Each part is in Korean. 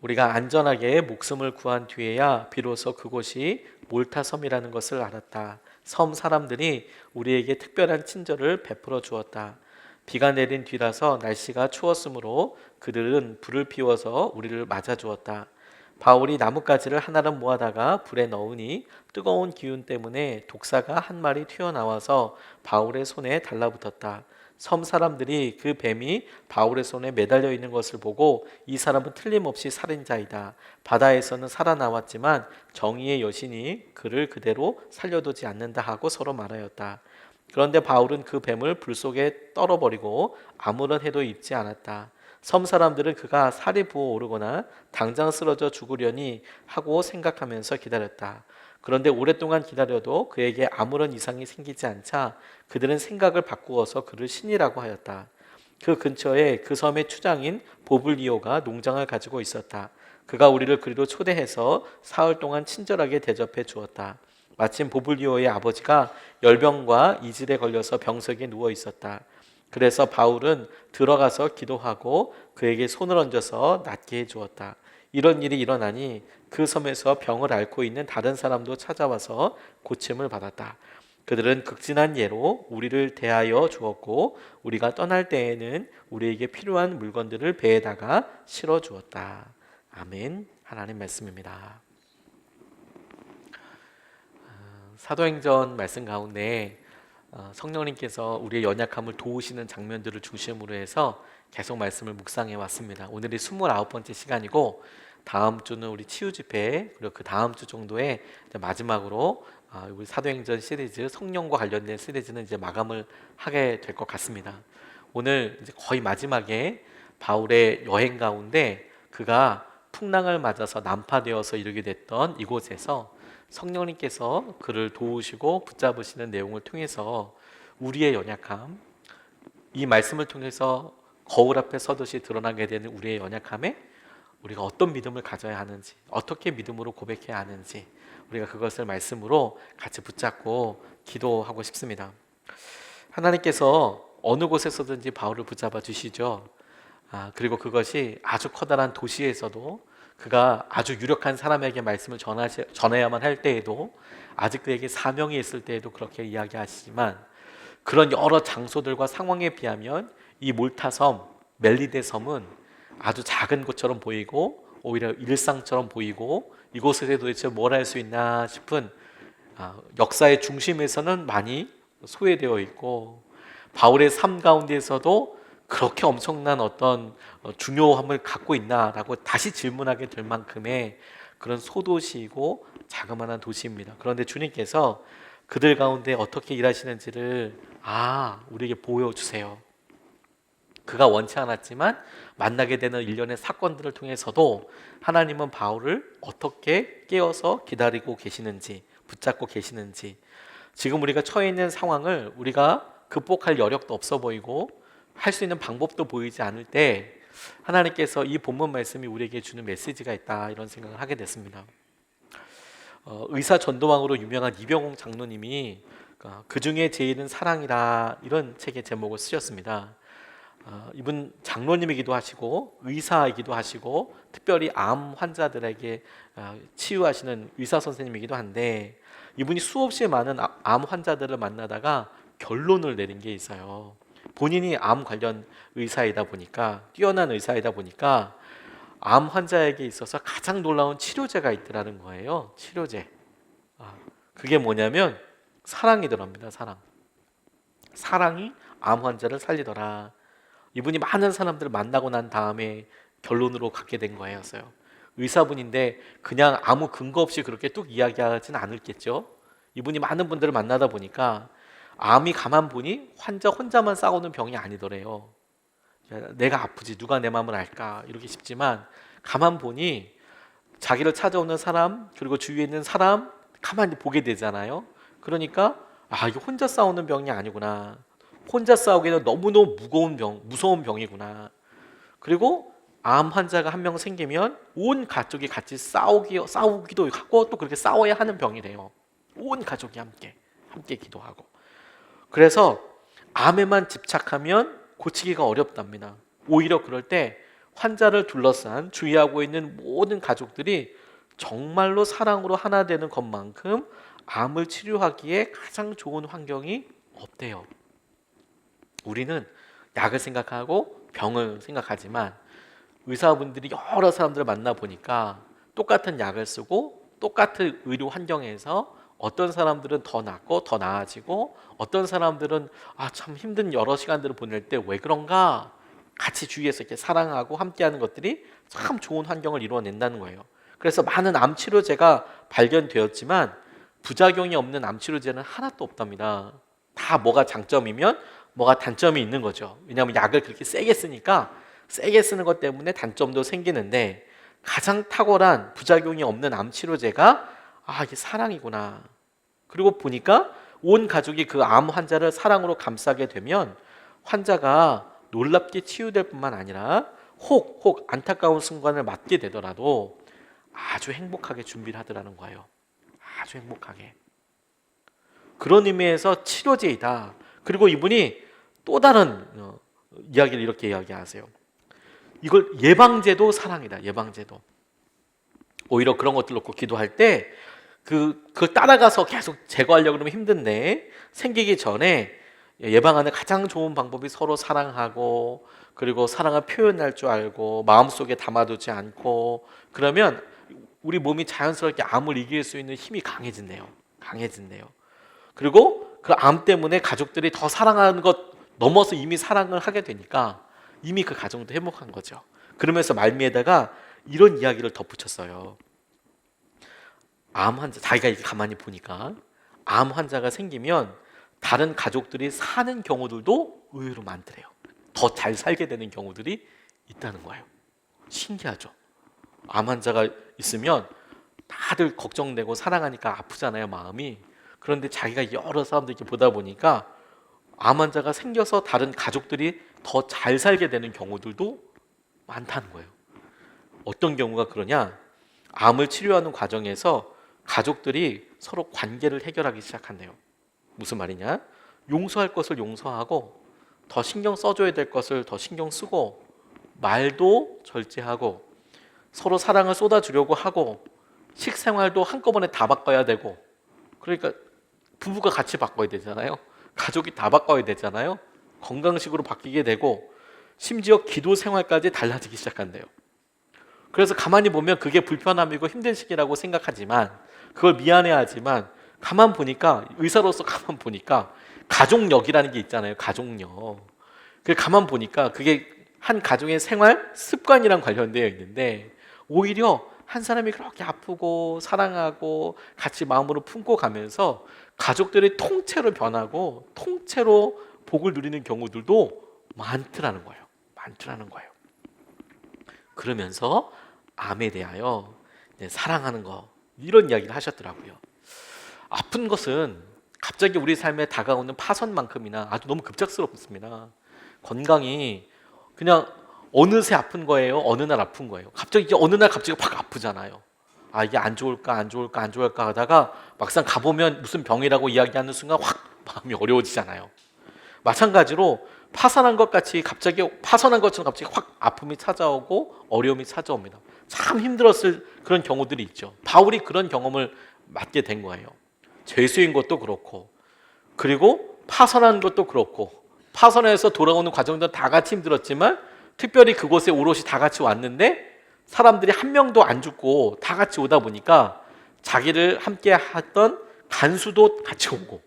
우리가 안전하게 목숨을 구한 뒤에야 비로소 그곳이 몰타섬이라는 것을 알았다. 섬 사람들이 우리에게 특별한 친절을 베풀어 주었다. 비가 내린 뒤라서 날씨가 추웠으므로 그들은 불을 피워서 우리를 맞아 주었다. 바울이 나뭇가지를 하나를 모아다가 불에 넣으니 뜨거운 기운 때문에 독사가 한 마리 튀어나와서 바울의 손에 달라붙었다. 섬 사람들이 그 뱀이 바울의 손에 매달려 있는 것을 보고 이 사람은 틀림없이 살인자이다. 바다에서는 살아나왔지만 정의의 여신이 그를 그대로 살려두지 않는다 하고 서로 말하였다. 그런데 바울은 그 뱀을 불 속에 떨어버리고 아무런 해도 입지 않았다. 섬 사람들은 그가 살이 부어오르거나 당장 쓰러져 죽으려니 하고 생각하면서 기다렸다. 그런데 오랫동안 기다려도 그에게 아무런 이상이 생기지 않자 그들은 생각을 바꾸어서 그를 신이라고 하였다. 그 근처에 그 섬의 추장인 보블리오가 농장을 가지고 있었다. 그가 우리를 그리로 초대해서 사흘 동안 친절하게 대접해 주었다. 마침 보블리오의 아버지가 열병과 이질에 걸려서 병석에 누워 있었다. 그래서 바울은 들어가서 기도하고 그에게 손을 얹어서 낫게 해 주었다. 이런 일이 일어나니 그 섬에서 병을 앓고 있는 다른 사람도 찾아와서 고침을 받았다. 그들은 극진한 예로 우리를 대하여 주었고 우리가 떠날 때에는 우리에게 필요한 물건들을 배에다가 실어 주었다. 아멘. 하나님 말씀입니다. 사도행전 말씀 가운데 성령님께서 우리의 연약함을 도우시는 장면들을 중심으로 해서 계속 말씀을 묵상해 왔습니다. 오늘이 29번째 시간이고 다음 주는 우리 치유 집회, 그리고 그 다음 주 정도에 마지막으로 우리 사도행전 시리즈, 성령과 관련된 시리즈는 이제 마감을 하게 될 것 같습니다. 오늘 이제 거의 마지막에 바울의 여행 가운데 그가 풍랑을 맞아서 난파되어서 이르게 됐던 이곳에서 성령님께서 그를 도우시고 붙잡으시는 내용을 통해서 우리의 연약함, 이 말씀을 통해서 거울 앞에 서듯이 드러나게 되는 우리의 연약함에 우리가 어떤 믿음을 가져야 하는지, 어떻게 믿음으로 고백해야 하는지, 우리가 그것을 말씀으로 같이 붙잡고 기도하고 싶습니다. 하나님께서 어느 곳에서든지 바울을 붙잡아 주시죠. 그리고 그것이 아주 커다란 도시에서도, 그가 아주 유력한 사람에게 말씀을 전해야만 할 때에도, 아직 그에게 사명이 있을 때에도 그렇게 이야기하시지만, 그런 여러 장소들과 상황에 비하면 이 몰타섬, 멜리데 섬은 아주 작은 곳처럼 보이고 오히려 일상처럼 보이고, 이곳에 도대체 뭘 할 수 있나 싶은 역사의 중심에서는 많이 소외되어 있고, 바울의 삶 가운데에서도 그렇게 엄청난 어떤 중요함을 갖고 있나라고 다시 질문하게 될 만큼의 그런 소도시이고 자그마한 도시입니다. 그런데 주님께서 그들 가운데 어떻게 일하시는지를 우리에게 보여주세요. 그가 원치 않았지만 만나게 되는 일련의 사건들을 통해서도 하나님은 바울을 어떻게 깨어서 기다리고 계시는지, 붙잡고 계시는지, 지금 우리가 처해 있는 상황을 우리가 극복할 여력도 없어 보이고 할 수 있는 방법도 보이지 않을 때 하나님께서 이 본문 말씀이 우리에게 주는 메시지가 있다, 이런 생각을 하게 됐습니다. 의사 전도왕으로 유명한 이병옥 장로님이 그 중에 제일은 사랑이라, 이런 책의 제목을 쓰셨습니다. 이분 장로님이기도 하시고 의사이기도 하시고 특별히 암 환자들에게 치유하시는 의사 선생님이기도 한데, 이분이 수없이 많은 암 환자들을 만나다가 결론을 내린 게 있어요. 본인이 암 관련 의사이다 보니까, 뛰어난 의사이다 보니까 암 환자에게 있어서 가장 놀라운 치료제가 있더라는 거예요. 치료제. 그게 뭐냐면 사랑이더랍니다. 사랑이 암 환자를 살리더라. 이분이 많은 사람들을 만나고 난 다음에 결론으로 갖게 된 거였어요. 의사분인데 그냥 아무 근거 없이 그렇게 뚝 이야기하지는 않을겠죠. 이분이 많은 분들을 만나다 보니까 암이 가만 보니 환자 혼자만 싸우는 병이 아니더래요. 내가 아프지 누가 내 마음을 알까, 이렇게 싶지만 가만 보니 자기를 찾아오는 사람, 그리고 주위에 있는 사람 가만히 보게 되잖아요. 그러니까 이게 혼자 싸우는 병이 아니구나, 혼자 싸우기에는 너무너무 무서운 병이구나. 그리고 암 환자가 한 명 생기면 온 가족이 같이 싸우기도 하고 또 그렇게 싸워야 하는 병이래요. 온 가족이 함께 기도하고. 그래서 암에만 집착하면 고치기가 어렵답니다. 오히려 그럴 때 환자를 둘러싼 주위하고 있는 모든 가족들이 정말로 사랑으로 하나 되는 것만큼 암을 치료하기에 가장 좋은 환경이 없대요. 우리는 약을 생각하고 병을 생각하지만 의사분들이 여러 사람들을 만나보니까 똑같은 약을 쓰고 똑같은 의료 환경에서 어떤 사람들은 더 낫고 더 나아지고 어떤 사람들은 참 힘든 여러 시간들을 보낼 때 왜 그런가 같이 주위에서 이렇게 사랑하고 함께하는 것들이 참 좋은 환경을 이루어낸다는 거예요. 그래서 많은 암 치료제가 발견되었지만 부작용이 없는 암 치료제는 하나도 없답니다. 다 뭐가 장점이면 뭐가 단점이 있는 거죠. 왜냐하면 약을 그렇게 세게 쓰니까 세게 쓰는 것 때문에 단점도 생기는데 가장 탁월한 부작용이 없는 암 치료제가 이게 사랑이구나. 그리고 보니까 온 가족이 그 암 환자를 사랑으로 감싸게 되면 환자가 놀랍게 치유될 뿐만 아니라 혹 안타까운 순간을 맞게 되더라도 아주 행복하게 준비를 하더라는 거예요. 아주 행복하게. 그런 의미에서 치료제이다. 그리고 이분이 또 다른 이야기를 이렇게 이야기하세요. 이걸 예방제도 사랑이다. 예방제도. 오히려 그런 것들 놓고 기도할 때 그걸 따라가서 계속 제거하려고 그러면 힘든데 생기기 전에 예방하는 가장 좋은 방법이 서로 사랑하고 그리고 사랑을 표현할 줄 알고 마음속에 담아두지 않고 그러면 우리 몸이 자연스럽게 암을 이길 수 있는 힘이 강해진대요. 그리고 그 암 때문에 가족들이 더 사랑하는 것 넘어서 이미 사랑을 하게 되니까 이미 그 가정도 행복한 거죠. 그러면서 말미에다가 이런 이야기를 덧붙였어요. 암 환자, 자기가 이렇게 가만히 보니까 암 환자가 생기면 다른 가족들이 사는 경우들도 의외로 많더래요. 더 잘 살게 되는 경우들이 있다는 거예요. 신기하죠? 암 환자가 있으면 다들 걱정되고 사랑하니까 아프잖아요, 마음이. 그런데 자기가 여러 사람들 이렇게 보다 보니까 암 환자가 생겨서 다른 가족들이 더 잘 살게 되는 경우들도 많다는 거예요. 어떤 경우가 그러냐? 암을 치료하는 과정에서 가족들이 서로 관계를 해결하기 시작한대요. 무슨 말이냐? 용서할 것을 용서하고 더 신경 써줘야 될 것을 더 신경 쓰고 말도 절제하고 서로 사랑을 쏟아주려고 하고 식생활도 한꺼번에 다 바꿔야 되고 그러니까 부부가 같이 바꿔야 되잖아요. 가족이 다 바꿔야 되잖아요. 건강식으로 바뀌게 되고 심지어 기도 생활까지 달라지기 시작한대요. 그래서 가만히 보면 그게 불편함이고 힘든 시기라고 생각하지만 그걸 미안해하지만 가만 보니까 의사로서 가만 보니까 가족력이라는 게 있잖아요. 가족력. 그 가만 보니까 그게 한 가정의 생활 습관이랑 관련되어 있는데 오히려 한 사람이 그렇게 아프고 사랑하고 같이 마음으로 품고 가면서 가족들이 통째로 변하고 통째로 복을 누리는 경우들도 많더라는 거예요. 그러면서 암에 대하여 사랑하는 거 이런 이야기를 하셨더라고요. 아픈 것은 갑자기 우리 삶에 다가오는 파선만큼이나 아주 너무 급작스럽습니다. 건강이 그냥 어느새 아픈 거예요. 어느 날 아픈 거예요. 갑자기 어느 날 갑자기 확 아프잖아요. 이게 안 좋을까 하다가 막상 가보면 무슨 병이라고 이야기하는 순간 확 마음이 어려워지잖아요. 마찬가지로 파산한 것처럼 갑자기 확 아픔이 찾아오고 어려움이 찾아옵니다. 참 힘들었을 그런 경우들이 있죠. 바울이 그런 경험을 맞게 된 거예요. 죄수인 것도 그렇고 그리고 파선한 것도 그렇고 파선해서 돌아오는 과정도 다 같이 힘들었지만 특별히 그곳에 오롯이 다 같이 왔는데 사람들이 한 명도 안 죽고 다 같이 오다 보니까 자기를 함께 했던 간수도 같이 오고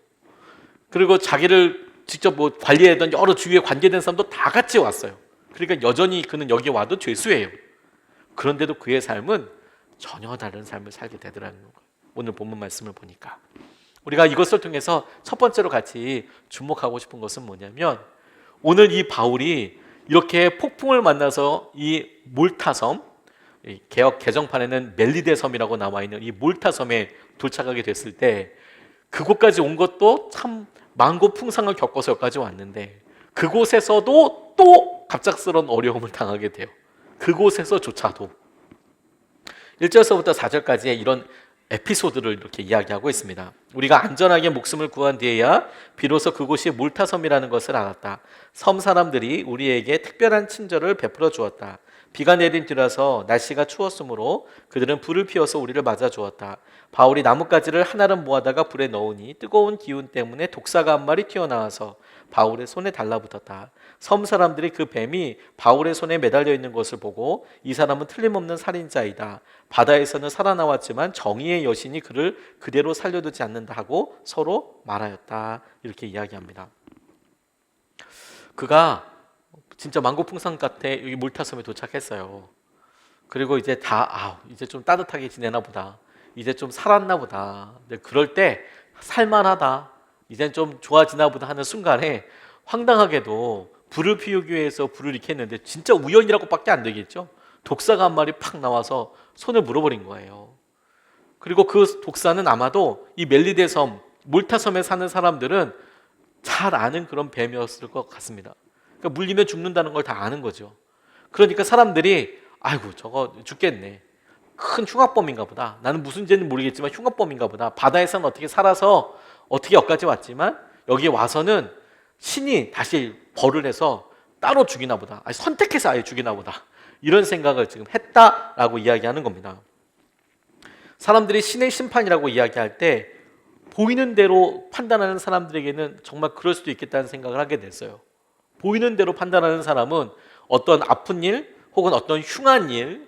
그리고 자기를 직접 관리하던 여러 주위에 관계된 사람도 다 같이 왔어요. 그러니까 여전히 그는 여기 와도 죄수예요. 그런데도 그의 삶은 전혀 다른 삶을 살게 되더라는 거예요. 오늘 본문 말씀을 보니까 우리가 이것을 통해서 첫 번째로 같이 주목하고 싶은 것은 뭐냐면 오늘 이 바울이 이렇게 폭풍을 만나서 이 몰타섬 개역 개정판에는 멜리데 섬이라고 나와 있는 이 몰타 섬에 도착하게 됐을 때 그곳까지 온 것도 참 만고 풍상을 겪어서 여기까지 왔는데 그곳에서도 또 갑작스러운 어려움을 당하게 돼요. 그곳에서조차도 1절서부터 4절까지의 이런 에피소드를 이렇게 이야기하고 있습니다. 우리가 안전하게 목숨을 구한 뒤에야 비로소 그곳이 몰타섬이라는 것을 알았다. 섬 사람들이 우리에게 특별한 친절을 베풀어 주었다. 비가 내린 뒤라서 날씨가 추웠으므로 그들은 불을 피워서 우리를 맞아 주었다. 바울이 나뭇가지를 하나를 모아다가 불에 넣으니 뜨거운 기운 때문에 독사가 한 마리 튀어나와서 바울의 손에 달라붙었다. 섬 사람들이 그 뱀이 바울의 손에 매달려 있는 것을 보고 이 사람은 틀림없는 살인자이다. 바다에서는 살아나왔지만 정의의 여신이 그를 그대로 살려두지 않는다 하고 서로 말하였다. 이렇게 이야기합니다. 그가 진짜 만고풍상 같아 여기 몰타섬에 도착했어요. 그리고 이제 이제 좀 따뜻하게 지내나 보다. 이제 좀 살았나 보다. 근데 그럴 때 살만하다. 이젠 좀 좋아지나 보다 하는 순간에 황당하게도 불을 피우기 위해서 불을 이렇게 했는데 진짜 우연이라고밖에 안 되겠죠. 독사가 한 마리 팍 나와서 손을 물어버린 거예요. 그리고 그 독사는 아마도 이 멜리데 섬, 몰타섬에 사는 사람들은 잘 아는 그런 뱀이었을 것 같습니다. 그러니까 물리면 죽는다는 걸 다 아는 거죠. 그러니까 사람들이 아이고 저거 죽겠네. 큰 흉악범인가 보다. 나는 무슨 죄는 모르겠지만 흉악범인가 보다. 바다에서는 어떻게 살아서 어떻게 여기까지 왔지만 여기 와서는 신이 다시 벌을 해서 따로 죽이나 보다. 아니, 선택해서 아예 죽이나 보다. 이런 생각을 지금 했다라고 이야기하는 겁니다. 사람들이 신의 심판이라고 이야기할 때 보이는 대로 판단하는 사람들에게는 정말 그럴 수도 있겠다는 생각을 하게 됐어요. 보이는 대로 판단하는 사람은 어떤 아픈 일 혹은 어떤 흉한 일,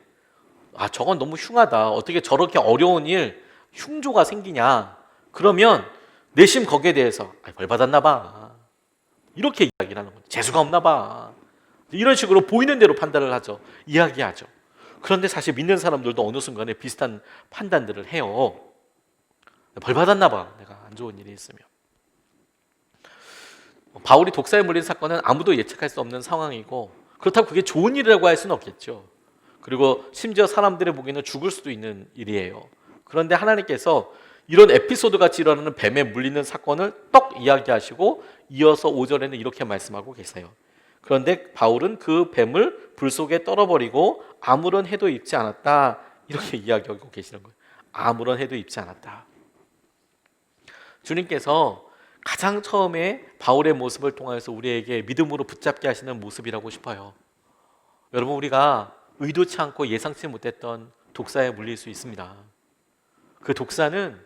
저건 너무 흉하다. 어떻게 저렇게 어려운 일, 흉조가 생기냐. 그러면 내심 거기에 대해서 벌 받았나 봐. 이렇게 이야기를 하는 거죠. 재수가 없나 봐. 이런 식으로 보이는 대로 판단을 하죠. 이야기하죠. 그런데 사실 믿는 사람들도 어느 순간에 비슷한 판단들을 해요. 벌 받았나 봐. 내가 안 좋은 일이 있으면. 바울이 독사에 물린 사건은 아무도 예측할 수 없는 상황이고 그렇다고 그게 좋은 일이라고 할 수는 없겠죠. 그리고 심지어 사람들의 보기에는 죽을 수도 있는 일이에요. 그런데 하나님께서 이런 에피소드 같이 일어나는 뱀에 물리는 사건을 떡 이야기하시고 이어서 5절에는 이렇게 말씀하고 계세요. 그런데 바울은 그 뱀을 불 속에 떨어버리고 아무런 해도 입지 않았다. 이렇게 이야기하고 계시는 거예요. 아무런 해도 입지 않았다. 주님께서 가장 처음에 바울의 모습을 통해서 우리에게 믿음으로 붙잡게 하시는 모습이라고 싶어요. 여러분, 우리가 의도치 않고 예상치 못했던 독사에 물릴 수 있습니다. 그 독사는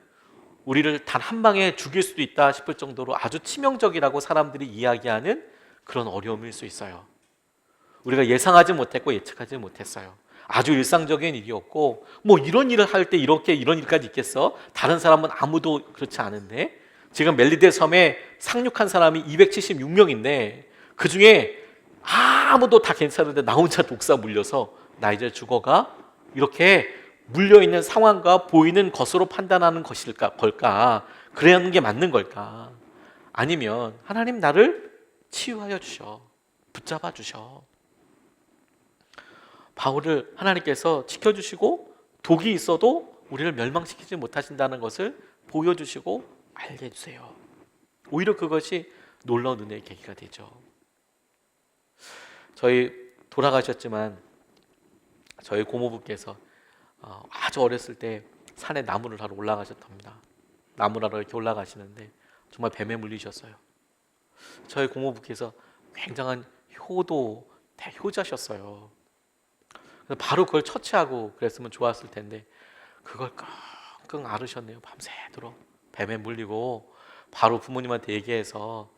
우리를 단 한 방에 죽일 수도 있다 싶을 정도로 아주 치명적이라고 사람들이 이야기하는 그런 어려움일 수 있어요. 우리가 예상하지 못했고 예측하지 못했어요. 아주 일상적인 일이었고 이런 일을 할 때 이런 일까지 있겠어? 다른 사람은 아무도 그렇지 않은데 지금 멜리데 섬에 상륙한 사람이 276명인데 그 중에 아무도 다 괜찮은데 나 혼자 독사 물려서 나 이제 죽어가? 이렇게 물려있는 상황과 보이는 것으로 판단하는 걸까? 그래야 하는 게 맞는 걸까? 아니면 하나님 나를 치유하여 주셔. 붙잡아 주셔. 바울을 하나님께서 지켜주시고 독이 있어도 우리를 멸망시키지 못하신다는 것을 보여주시고 알게 해주세요. 오히려 그것이 놀라운 은혜의 계기가 되죠. 저희 돌아가셨지만 저희 고모부께서 아주 어렸을 때 산에 나무를 하러 올라가셨답니다. 나무를 하러 이렇게 올라가시는데 정말 뱀에 물리셨어요. 저희 고모부께서 굉장한 대효자셨어요. 바로 그걸 처치하고 그랬으면 좋았을 텐데 그걸 끙끙 앓으셨네요. 밤새도록 뱀에 물리고 바로 부모님한테 얘기해서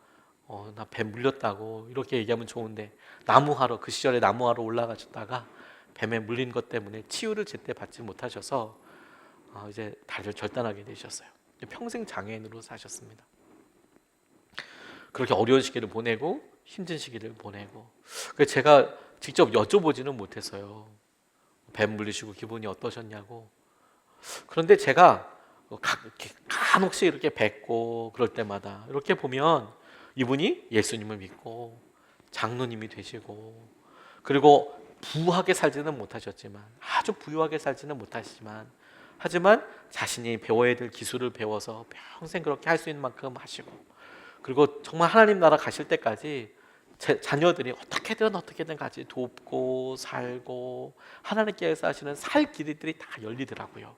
나 뱀 물렸다고 이렇게 얘기하면 좋은데 그 시절에 나무하러 올라가셨다가 뱀에 물린 것 때문에 치유를 제때 받지 못하셔서 이제 다들 결단하게 되셨어요. 평생 장애인으로 사셨습니다. 그렇게 어려운 시기를 보내고 힘든 시기를 보내고 제가 직접 여쭤보지는 못했어요. 뱀 물리시고 기분이 어떠셨냐고. 그런데 제가 간혹씩 이렇게 뵙고 그럴 때마다 이렇게 보면 이분이 예수님을 믿고 장로님이 되시고 그리고 부하게 살지는 못하셨지만 아주 부유하게 살지는 못하시지만 하지만 자신이 배워야 될 기술을 배워서 평생 그렇게 할 수 있는 만큼 하시고 그리고 정말 하나님 나라 가실 때까지 자녀들이 어떻게든 같이 돕고 살고 하나님께서 하시는 살 길들이 다 열리더라고요.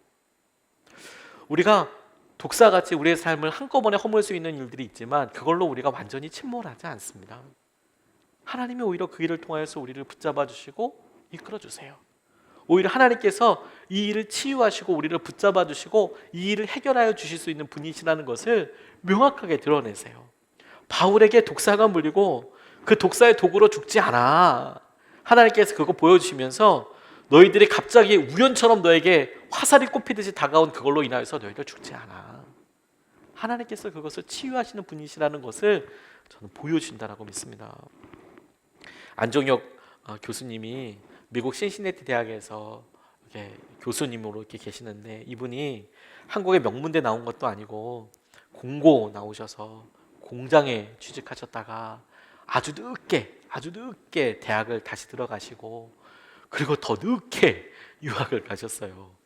우리가 독사같이 우리의 삶을 한꺼번에 허물 수 있는 일들이 있지만 그걸로 우리가 완전히 침몰하지 않습니다. 하나님이 오히려 그 일을 통하여서 우리를 붙잡아 주시고 이끌어 주세요. 오히려 하나님께서 이 일을 치유하시고 우리를 붙잡아 주시고 이 일을 해결하여 주실 수 있는 분이시라는 것을 명확하게 드러내세요. 바울에게 독사가 물리고 그 독사의 도구로 죽지 않아. 하나님께서 그거 보여주시면서 너희들이 갑자기 우연처럼 너에게 화살이 꼽히듯이 다가온 그걸로 인하여서 너희가 죽지 않아. 하나님께서 그것을 치유하시는 분이시라는 것을 저는 보여주신다라고 믿습니다. 안종혁 교수님이 미국 신시내티 대학에서 이렇게 교수님으로 이렇게 계시는데, 이분이 한국의 명문대 나온 것도 아니고 공고 나오셔서 공장에 취직하셨다가 아주 늦게 대학을 다시 들어가시고, 그리고 더 늦게 유학을 가셨어요.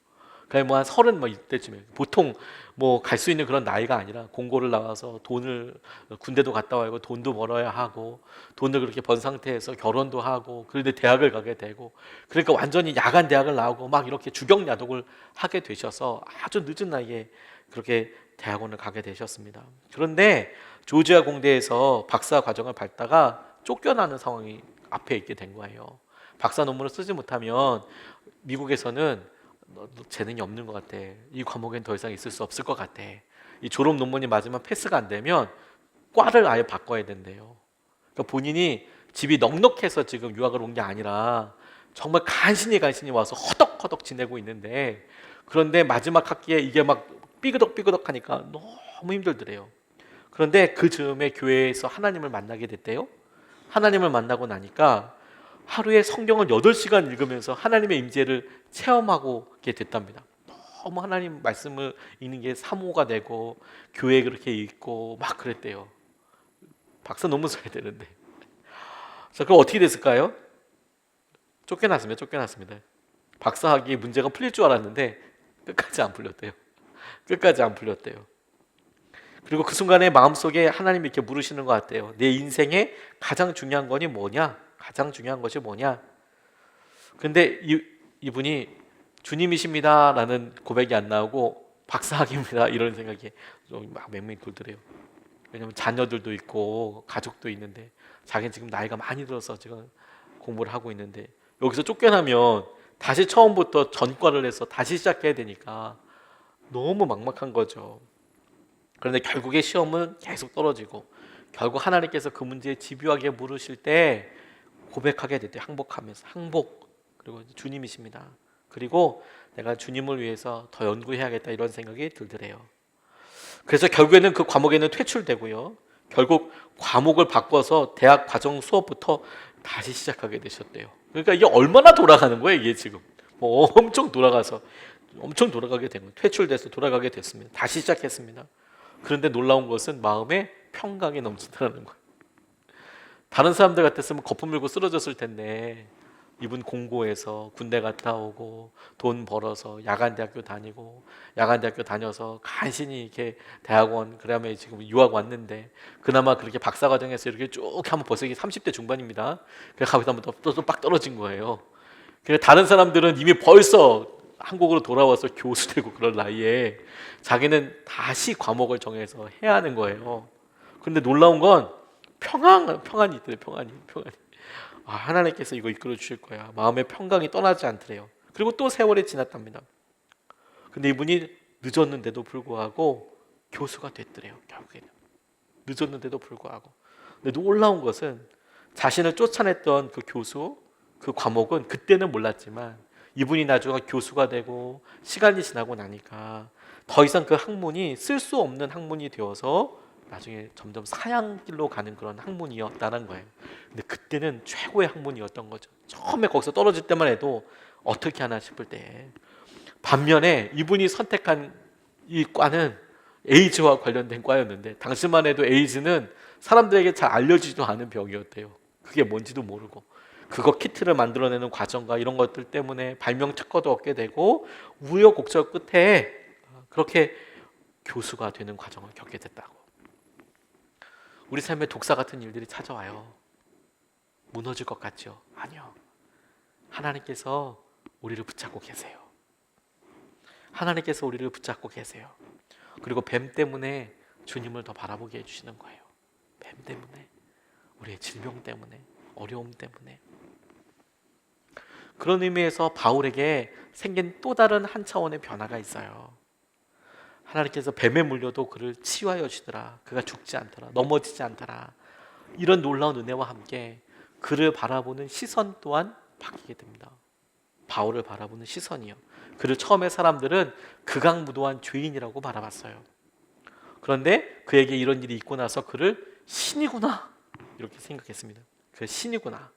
그러니까 뭐한 30 이때쯤에, 보통 뭐 갈 수 있는 그런 나이가 아니라 공고를 나와서 돈을, 군대도 갔다 와야 하고 돈도 벌어야 하고 돈을 그렇게 번 상태에서 결혼도 하고, 그런데 대학을 가게 되고, 그러니까 완전히 야간 대학을 나오고 막 이렇게 주경야독을 하게 되셔서 아주 늦은 나이에 그렇게 대학원을 가게 되셨습니다. 그런데 조지아 공대에서 박사 과정을 밟다가 쫓겨나는 상황이 앞에 있게 된 거예요. 박사 논문을 쓰지 못하면 미국에서는 너 재능이 없는 것 같아, 이 과목엔 더 이상 있을 수 없을 것 같아, 이 졸업 논문이 맞으면 패스가 안 되면 과를 아예 바꿔야 된대요. 그러니까 본인이 집이 넉넉해서 지금 유학을 온 게 아니라 정말 간신히 와서 허덕허덕 지내고 있는데, 그런데 마지막 학기에 이게 막 삐그덕 하니까 너무 힘들더래요. 그런데 그 즈음에 교회에서 하나님을 만나게 됐대요. 하나님을 만나고 나니까 하루에 성경을 8시간 읽으면서 하나님의 임재를 체험하게 됐답니다. 너무 하나님 말씀을 읽는 게 사모가 되고 교회에 그렇게 읽고 막 그랬대요. 박사 논문 써야 되는데. 자, 그럼 어떻게 됐을까요? 쫓겨났습니다. 박사학위 문제가 풀릴 줄 알았는데 끝까지 안 풀렸대요. 그리고 그 순간에 마음속에 하나님이 이렇게 물으시는 것 같아요. 내 인생에 가장 중요한 것이 뭐냐? 근데 이분이 주님이십니다 라는 고백이 안 나오고 박사학위입니다 이런 생각이 좀 막 맹맹이 돌더래요. 왜냐면 자녀들도 있고 가족도 있는데 자기는 지금 나이가 많이 들어서 지금 공부를 하고 있는데, 여기서 쫓겨나면 다시 처음부터 전과를 해서 다시 시작해야 되니까 너무 막막한 거죠. 그런데 결국에 시험은 계속 떨어지고 결국 하나님께서 그 문제에 집요하게 물으실 때 고백하게 됐대요. 항복. 그리고 주님이십니다. 그리고 내가 주님을 위해서 더 연구해야겠다 이런 생각이 들더래요. 그래서 결국에는 그 과목에는 퇴출되고요. 결국 과목을 바꿔서 대학 과정 수업부터 다시 시작하게 되셨대요. 그러니까 이게 얼마나 돌아가는 거예요, 이게 지금. 뭐 엄청 돌아가게 된 거예요. 퇴출돼서 돌아가게 됐습니다. 다시 시작했습니다. 그런데 놀라운 것은 마음에 평강이 넘치더라는 거예요. 다른 사람들 같았으면 거품 물고 쓰러졌을 텐데, 이분 공고해서 군대 갔다 오고 돈 벌어서 야간 대학교 다녀서 간신히 이렇게 대학원, 그다음에 지금 유학 왔는데 그나마 그렇게 박사 과정에서 이렇게 쭉 하면 벌써 이게 30대 중반입니다. 그래서 거기서 한번 또 빡 떨어진 거예요. 그래서 다른 사람들은 이미 벌써 한국으로 돌아와서 교수 되고 그런 나이에 자기는 다시 과목을 정해서 해야 하는 거예요. 그런데 놀라운 건 평안이 있더래요. 평안이. 하나님께서 이거 이끌어 주실 거야. 마음의 평강이 떠나지 않더래요. 그리고 또 세월이 지났답니다. 근데 이분이 늦었는데도 불구하고 교수가 됐더래요. 결국에는 늦었는데도 불구하고. 근데 놀라운 것은 자신을 쫓아냈던 그 교수, 그 과목은 그때는 몰랐지만 이분이 나중에 교수가 되고 시간이 지나고 나니까 더 이상 그 학문이 쓸 수 없는 학문이 되어서 나중에 점점 사양길로 가는 그런 학문이었다는 거예요. 근데 그때는 최고의 학문이었던 거죠. 처음에 거기서 떨어질 때만 해도 어떻게 하나 싶을 때, 반면에 이분이 선택한 이 과는 에이즈와 관련된 과였는데, 당시만 해도 에이즈는 사람들에게 잘 알려지지도 않은 병이었대요. 그게 뭔지도 모르고 그거 키트를 만들어내는 과정과 이런 것들 때문에 발명 특허도 얻게 되고 우여곡절 끝에 그렇게 교수가 되는 과정을 겪게 됐다고. 우리 삶에 독사 같은 일들이 찾아와요. 무너질 것 같죠? 아니요. 하나님께서 우리를 붙잡고 계세요. 하나님께서 우리를 붙잡고 계세요. 그리고 뱀 때문에 주님을 더 바라보게 해주시는 거예요. 뱀 때문에, 우리의 질병 때문에, 어려움 때문에. 그런 의미에서 바울에게 생긴 또 다른 한 차원의 변화가 있어요. 하나님께서 뱀에 물려도 그를 치유하여 주시더라. 그가 죽지 않더라. 넘어지지 않더라. 이런 놀라운 은혜와 함께 그를 바라보는 시선 또한 바뀌게 됩니다. 바울을 바라보는 시선이요. 그를 처음에 사람들은 극악무도한 죄인이라고 바라봤어요. 그런데 그에게 이런 일이 있고 나서 그를 신이구나 이렇게 생각했습니다. 그 신이구나.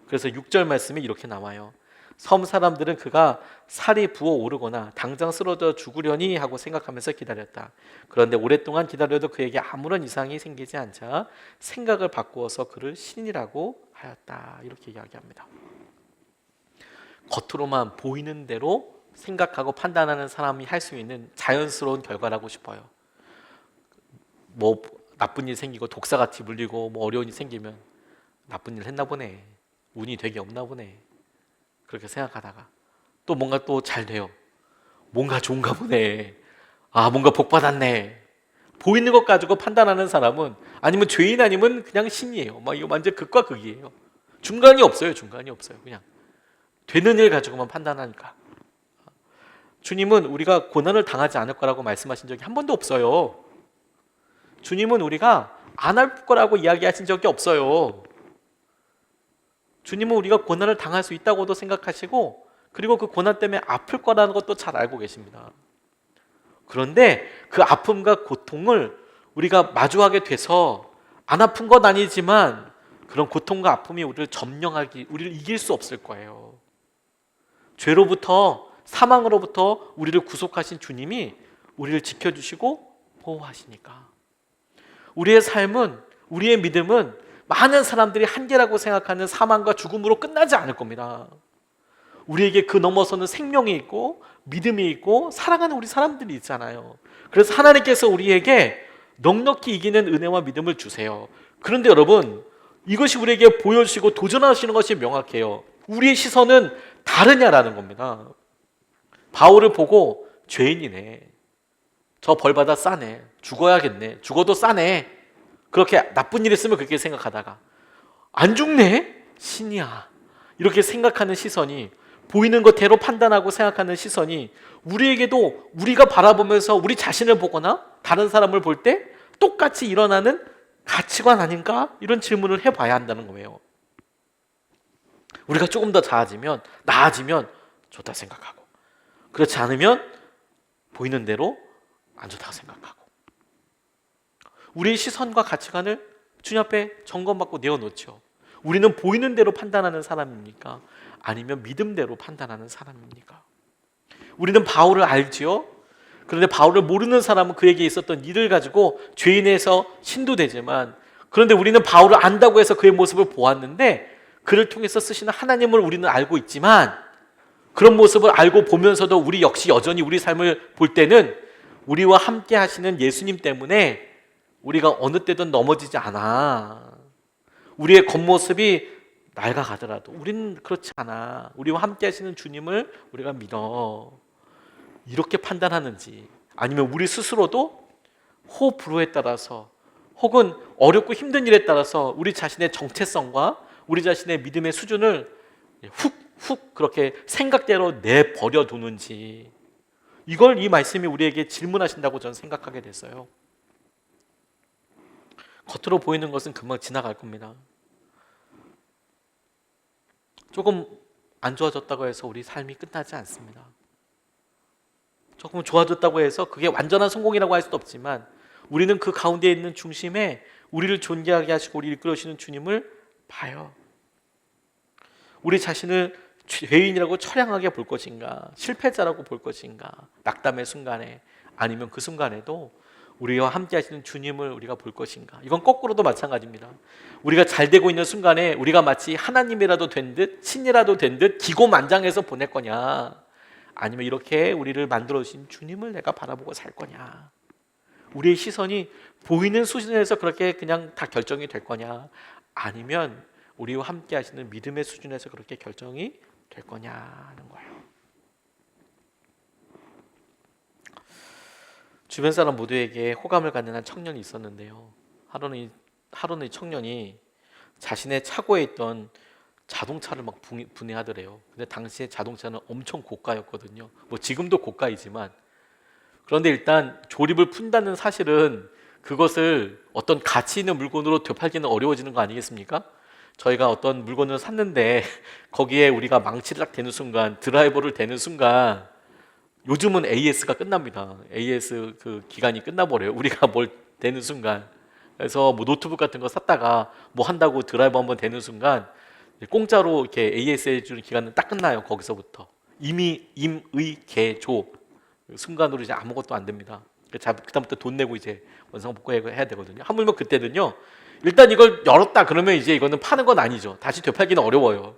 그래서 6절 말씀이 이렇게 나와요. 섬 사람들은 그가 살이 부어오르거나 당장 쓰러져 죽으려니 하고 생각하면서 기다렸다. 그런데 오랫동안 기다려도 그에게 아무런 이상이 생기지 않자 생각을 바꾸어서 그를 신이라고 하였다. 이렇게 이야기합니다. 겉으로만 보이는 대로 생각하고 판단하는 사람이 할 수 있는 자연스러운 결과라고 싶어요. 뭐 나쁜 일 생기고 독사같이 물리고 뭐 어려운 일 생기면 나쁜 일 했나 보네. 운이 되게 없나 보네. 그렇게 생각하다가 또 뭔가 또 잘 돼요. 뭔가 좋은가 보네. 아, 뭔가 복 받았네. 보이는 것 가지고 판단하는 사람은 아니면 죄인 아니면 그냥 신이에요. 막 이거 완전 극과 극이에요. 중간이 없어요. 중간이 없어요. 그냥 되는 일 가지고만 판단하니까. 주님은 우리가 고난을 당하지 않을 거라고 말씀하신 적이 한 번도 없어요. 주님은 우리가 안 할 거라고 이야기하신 적이 없어요. 주님은 우리가 고난을 당할 수 있다고도 생각하시고 그리고 그 고난 때문에 아플 거라는 것도 잘 알고 계십니다. 그런데 그 아픔과 고통을 우리가 마주하게 돼서 안 아픈 건 아니지만 그런 고통과 아픔이 우리를 이길 수 없을 거예요. 죄로부터 사망으로부터 우리를 구속하신 주님이 우리를 지켜주시고 보호하시니까 우리의 삶은 우리의 믿음은 많은 사람들이 한계라고 생각하는 사망과 죽음으로 끝나지 않을 겁니다. 우리에게 그 넘어서는 생명이 있고 믿음이 있고 사랑하는 우리 사람들이 있잖아요. 그래서 하나님께서 우리에게 넉넉히 이기는 은혜와 믿음을 주세요. 그런데 여러분, 이것이 우리에게 보여주시고 도전하시는 것이 명확해요. 우리의 시선은 다르냐라는 겁니다. 바울을 보고 죄인이네. 저 벌받아 싸네. 죽어야겠네. 죽어도 싸네. 그렇게 나쁜 일 있으면 그렇게 생각하다가 안 죽네? 신이야. 이렇게 생각하는 시선이 보이는 것대로 판단하고 생각하는 시선이 우리에게도 우리가 바라보면서 우리 자신을 보거나 다른 사람을 볼 때 똑같이 일어나는 가치관 아닌가? 이런 질문을 해봐야 한다는 거예요. 우리가 조금 더 나아지면 좋다 생각하고 그렇지 않으면 보이는 대로 안 좋다고 생각하고 우리의 시선과 가치관을 주님 앞에 점검받고 내어놓죠. 우리는 보이는 대로 판단하는 사람입니까? 아니면 믿음대로 판단하는 사람입니까? 우리는 바울을 알지요. 그런데 바울을 모르는 사람은 그에게 있었던 일을 가지고 죄인에서 신도되지만 그런데 우리는 바울을 안다고 해서 그의 모습을 보았는데 그를 통해서 쓰시는 하나님을 우리는 알고 있지만 그런 모습을 알고 보면서도 우리 역시 여전히 우리 삶을 볼 때는 우리와 함께 하시는 예수님 때문에 우리가 어느 때든 넘어지지 않아. 우리의 겉모습이 낡아가더라도 우리는 그렇지 않아. 우리와 함께 하시는 주님을 우리가 믿어. 이렇게 판단하는지 아니면 우리 스스로도 호불호에 따라서 혹은 어렵고 힘든 일에 따라서 우리 자신의 정체성과 우리 자신의 믿음의 수준을 훅 그렇게 생각대로 내버려 두는지 이걸 이 말씀이 우리에게 질문하신다고 저는 생각하게 됐어요. 겉으로 보이는 것은 금방 지나갈 겁니다. 조금 안 좋아졌다고 해서 우리 삶이 끝나지 않습니다. 조금 좋아졌다고 해서 그게 완전한 성공이라고 할 수도 없지만 우리는 그 가운데 있는 중심에 우리를 존귀하게 하시고 우리를 이끌어주시는 주님을 봐요. 우리 자신을 죄인이라고 처량하게 볼 것인가, 실패자라고 볼 것인가, 낙담의 순간에 아니면 그 순간에도 우리와 함께 하시는 주님을 우리가 볼 것인가. 이건 거꾸로도 마찬가지입니다. 우리가 잘 되고 있는 순간에 우리가 마치 하나님이라도 된 듯 신이라도 된 듯 기고만장해서 보낼 거냐, 아니면 이렇게 우리를 만들어주신 주님을 내가 바라보고 살 거냐. 우리의 시선이 보이는 수준에서 그렇게 그냥 다 결정이 될 거냐, 아니면 우리와 함께 하시는 믿음의 수준에서 그렇게 결정이 될 거냐 하는 거예요. 주변 사람 모두에게 호감을 갖는 한 청년이 있었는데요. 하루는 이 청년이 자신의 차고에 있던 자동차를 막 분해하더래요. 근데 당시에 자동차는 엄청 고가였거든요. 뭐 지금도 고가이지만, 그런데 일단 조립을 푼다는 사실은 그것을 어떤 가치 있는 물건으로 되팔기는 어려워지는 거 아니겠습니까? 저희가 어떤 물건을 샀는데 거기에 우리가 망치를 딱 대는 순간, 드라이버를 대는 순간, 요즘은 AS가 끝납니다. AS 그 기간이 끝나버려요. 우리가 뭘 대는 순간. 그래서 뭐 노트북 같은 거 샀다가 뭐 한다고 드라이버 한번 대는 순간 공짜로 이렇게 AS 해주는 기간은 딱 끝나요. 거기서부터 이미 임의 개조 순간으로 이제 아무것도 안 됩니다. 그다음부터 돈 내고 이제 원상 복구해야 되거든요. 하물며 그때는요, 일단 이걸 열었다 그러면 이제 이거는 파는 건 아니죠. 다시 되팔기는 어려워요.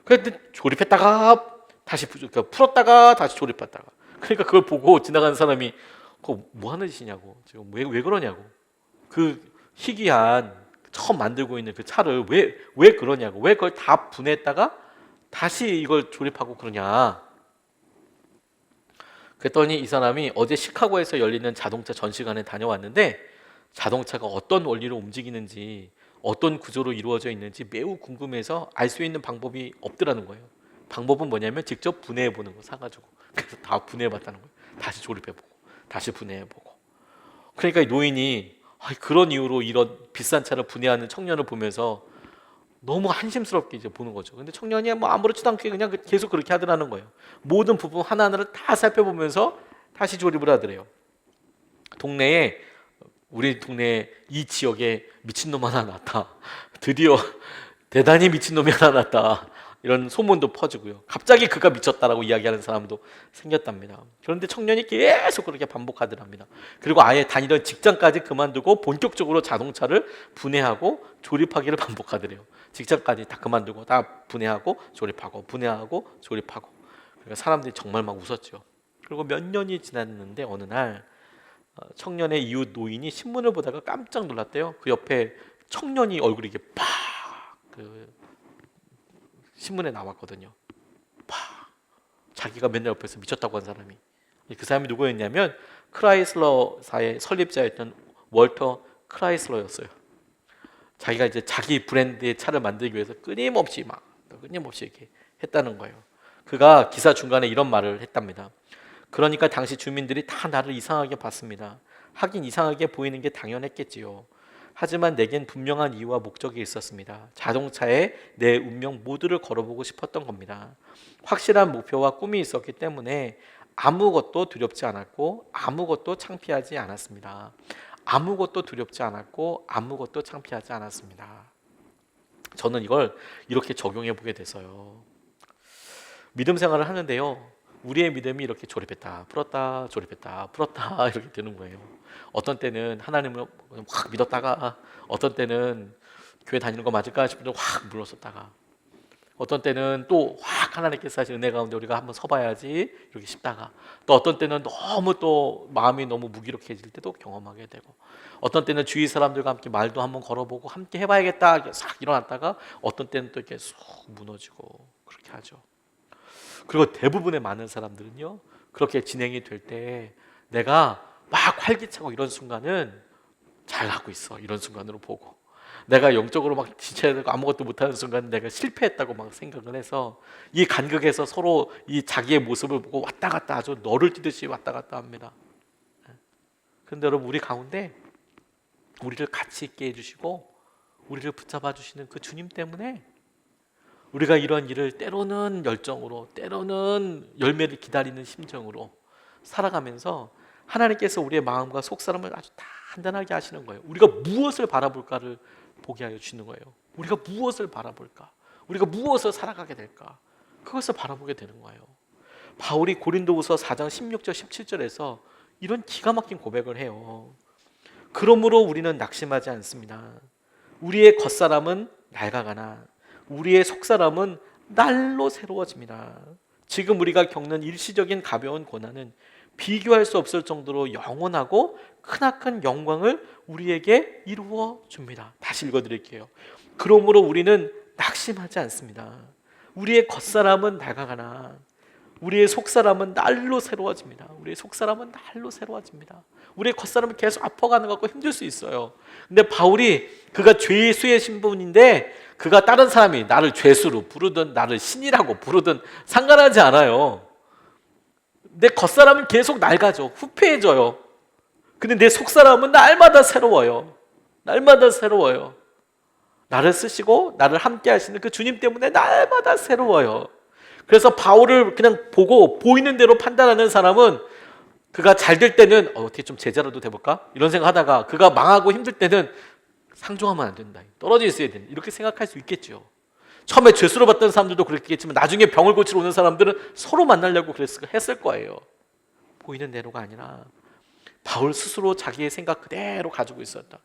그런데 조립했다가 다시 그러니까 풀었다가 다시 조립했다가, 그러니까 그걸 보고 지나가는 사람이 그거 뭐 하는 짓이냐고, 지금 왜 그러냐고, 그 희귀한 처음 만들고 있는 그 차를 왜 그러냐고, 왜 그걸 다 분해했다가 다시 이걸 조립하고 그러냐. 그랬더니 이 사람이 어제 시카고에서 열리는 자동차 전시관에 다녀왔는데 자동차가 어떤 원리로 움직이는지, 어떤 구조로 이루어져 있는지 매우 궁금해서 알 수 있는 방법이 없더라는 거예요. 방법은 뭐냐면 직접 분해해 보는 거 사가지고, 그래서 다 분해해 봤다는 거예요. 다시 조립해 보고 다시 분해해 보고. 그러니까 이 노인이 그런 이유로 이런 비싼 차를 분해하는 청년을 보면서 너무 한심스럽게 이제 보는 거죠. 근데 청년이 뭐 아무렇지도 않게 그냥 계속 그렇게 하더라는 거예요. 모든 부분 하나하나를 다 살펴보면서 다시 조립을 하더래요. 우리 동네에 이 지역에 미친놈 하나 났다. 드디어 대단히 미친놈이 하나 났다. 이런 소문도 퍼지고요. 갑자기 그가 미쳤다라고 이야기하는 사람도 생겼답니다. 그런데 청년이 계속 그렇게 반복하더랍니다. 그리고 아예 다니던 직장까지 그만두고 본격적으로 자동차를 분해하고 조립하기를 반복하더래요. 직장까지 다 그만두고 다 분해하고 조립하고 분해하고 조립하고. 그러니까 사람들이 정말 막 웃었죠. 그리고 몇 년이 지났는데 어느 날 청년의 이웃 노인이 신문을 보다가 깜짝 놀랐대요. 그 옆에 청년이 얼굴이 이게 팍그 신문에 나왔거든요. 자기가 맨날 옆에서 미쳤다고 한 사람이, 그 사람이 누구였냐면 크라이슬러사의 설립자였던 월터 크라이슬러였어요. 자기가 이제 자기 브랜드의 차를 만들기 위해서 끊임없이 이렇게 했다는 거예요. 그가 기사 중간에 이런 말을 했답니다. 그러니까 당시 주민들이 다 나를 이상하게 봤습니다. 하긴 이상하게 보이는 게 당연했겠지요. 하지만 내겐 분명한 이유와 목적이 있었습니다. 자동차에 내 운명 모두를 걸어보고 싶었던 겁니다. 확실한 목표와 꿈이 있었기 때문에 아무것도 두렵지 않았고 아무것도 창피하지 않았습니다. 아무것도 두렵지 않았고 아무것도 창피하지 않았습니다. 저는 이걸 이렇게 적용해 보게 돼서요. 믿음 생활을 하는데요. 우리의 믿음이 이렇게 조립했다 풀었다 조립했다 풀었다 이렇게 되는 거예요. 어떤 때는 하나님을 확 믿었다가, 어떤 때는 교회 다니는 거 맞을까 싶은데 확 물러섰다가, 어떤 때는 또 확 하나님께서 하신 은혜 가운데 우리가 한번 서봐야지 이렇게 싶다가, 또 어떤 때는 너무 또 마음이 너무 무기력해질 때도 경험하게 되고, 어떤 때는 주위 사람들과 함께 말도 한번 걸어보고 함께 해봐야겠다 싹 일어났다가, 어떤 때는 또 이렇게 쑥 무너지고 그렇게 하죠. 그리고 대부분의 많은 사람들은요, 그렇게 진행이 될 때 내가 막 활기차고 이런 순간은 잘하고 있어, 이런 순간으로 보고, 내가 영적으로 막 지쳐야 되고 아무것도 못하는 순간은 내가 실패했다고 막 생각을 해서 이 간극에서 서로 이 자기의 모습을 보고 왔다 갔다 아주 너를 뛰듯이 왔다 갔다 합니다. 그런데 여러분, 우리 가운데 우리를 가치 있게 해주시고 우리를 붙잡아 주시는 그 주님 때문에 우리가 이런 일을 때로는 열정으로, 때로는 열매를 기다리는 심정으로 살아가면서 하나님께서 우리의 마음과 속사람을 아주 단단하게 하시는 거예요. 우리가 무엇을 바라볼까를 보게 하여 주시는 거예요. 우리가 무엇을 바라볼까? 우리가 무엇을 살아가게 될까? 그것을 바라보게 되는 거예요. 바울이 고린도후서 4장 16절 17절에서 이런 기가 막힌 고백을 해요. 그러므로 우리는 낙심하지 않습니다. 우리의 겉사람은 낡아가나 우리의 속사람은 날로 새로워집니다. 지금 우리가 겪는 일시적인 가벼운 고난은 비교할 수 없을 정도로 영원하고 크나큰 영광을 우리에게 이루어 줍니다. 다시 읽어드릴게요. 그러므로 우리는 낙심하지 않습니다. 우리의 겉사람은 낡아가나 우리의 속사람은 날로 새로워집니다. 우리의 속사람은 날로 새로워집니다. 우리의 겉사람은 계속 아파가는 것 같고 힘들 수 있어요. 근데 바울이 그가 죄수의 신분인데 그가 다른 사람이 나를 죄수로 부르든 나를 신이라고 부르든 상관하지 않아요. 내 겉사람은 계속 낡아져, 후패해져요. 근데 내 속사람은 날마다 새로워요. 날마다 새로워요. 나를 쓰시고 나를 함께 하시는 그 주님 때문에 날마다 새로워요. 그래서 바울을 그냥 보고 보이는 대로 판단하는 사람은 그가 잘 될 때는 어떻게 좀 제자라도 돼볼까? 이런 생각하다가 그가 망하고 힘들 때는 상종하면 안 된다, 떨어져 있어야 된다, 이렇게 생각할 수 있겠죠. 처음에 죄수로 봤던 사람들도 그랬겠지만 나중에 병을 고치러 오는 사람들은 서로 만나려고 했을 거예요. 보이는 대로가 아니라 바울 스스로 자기의 생각 그대로 가지고 있었다.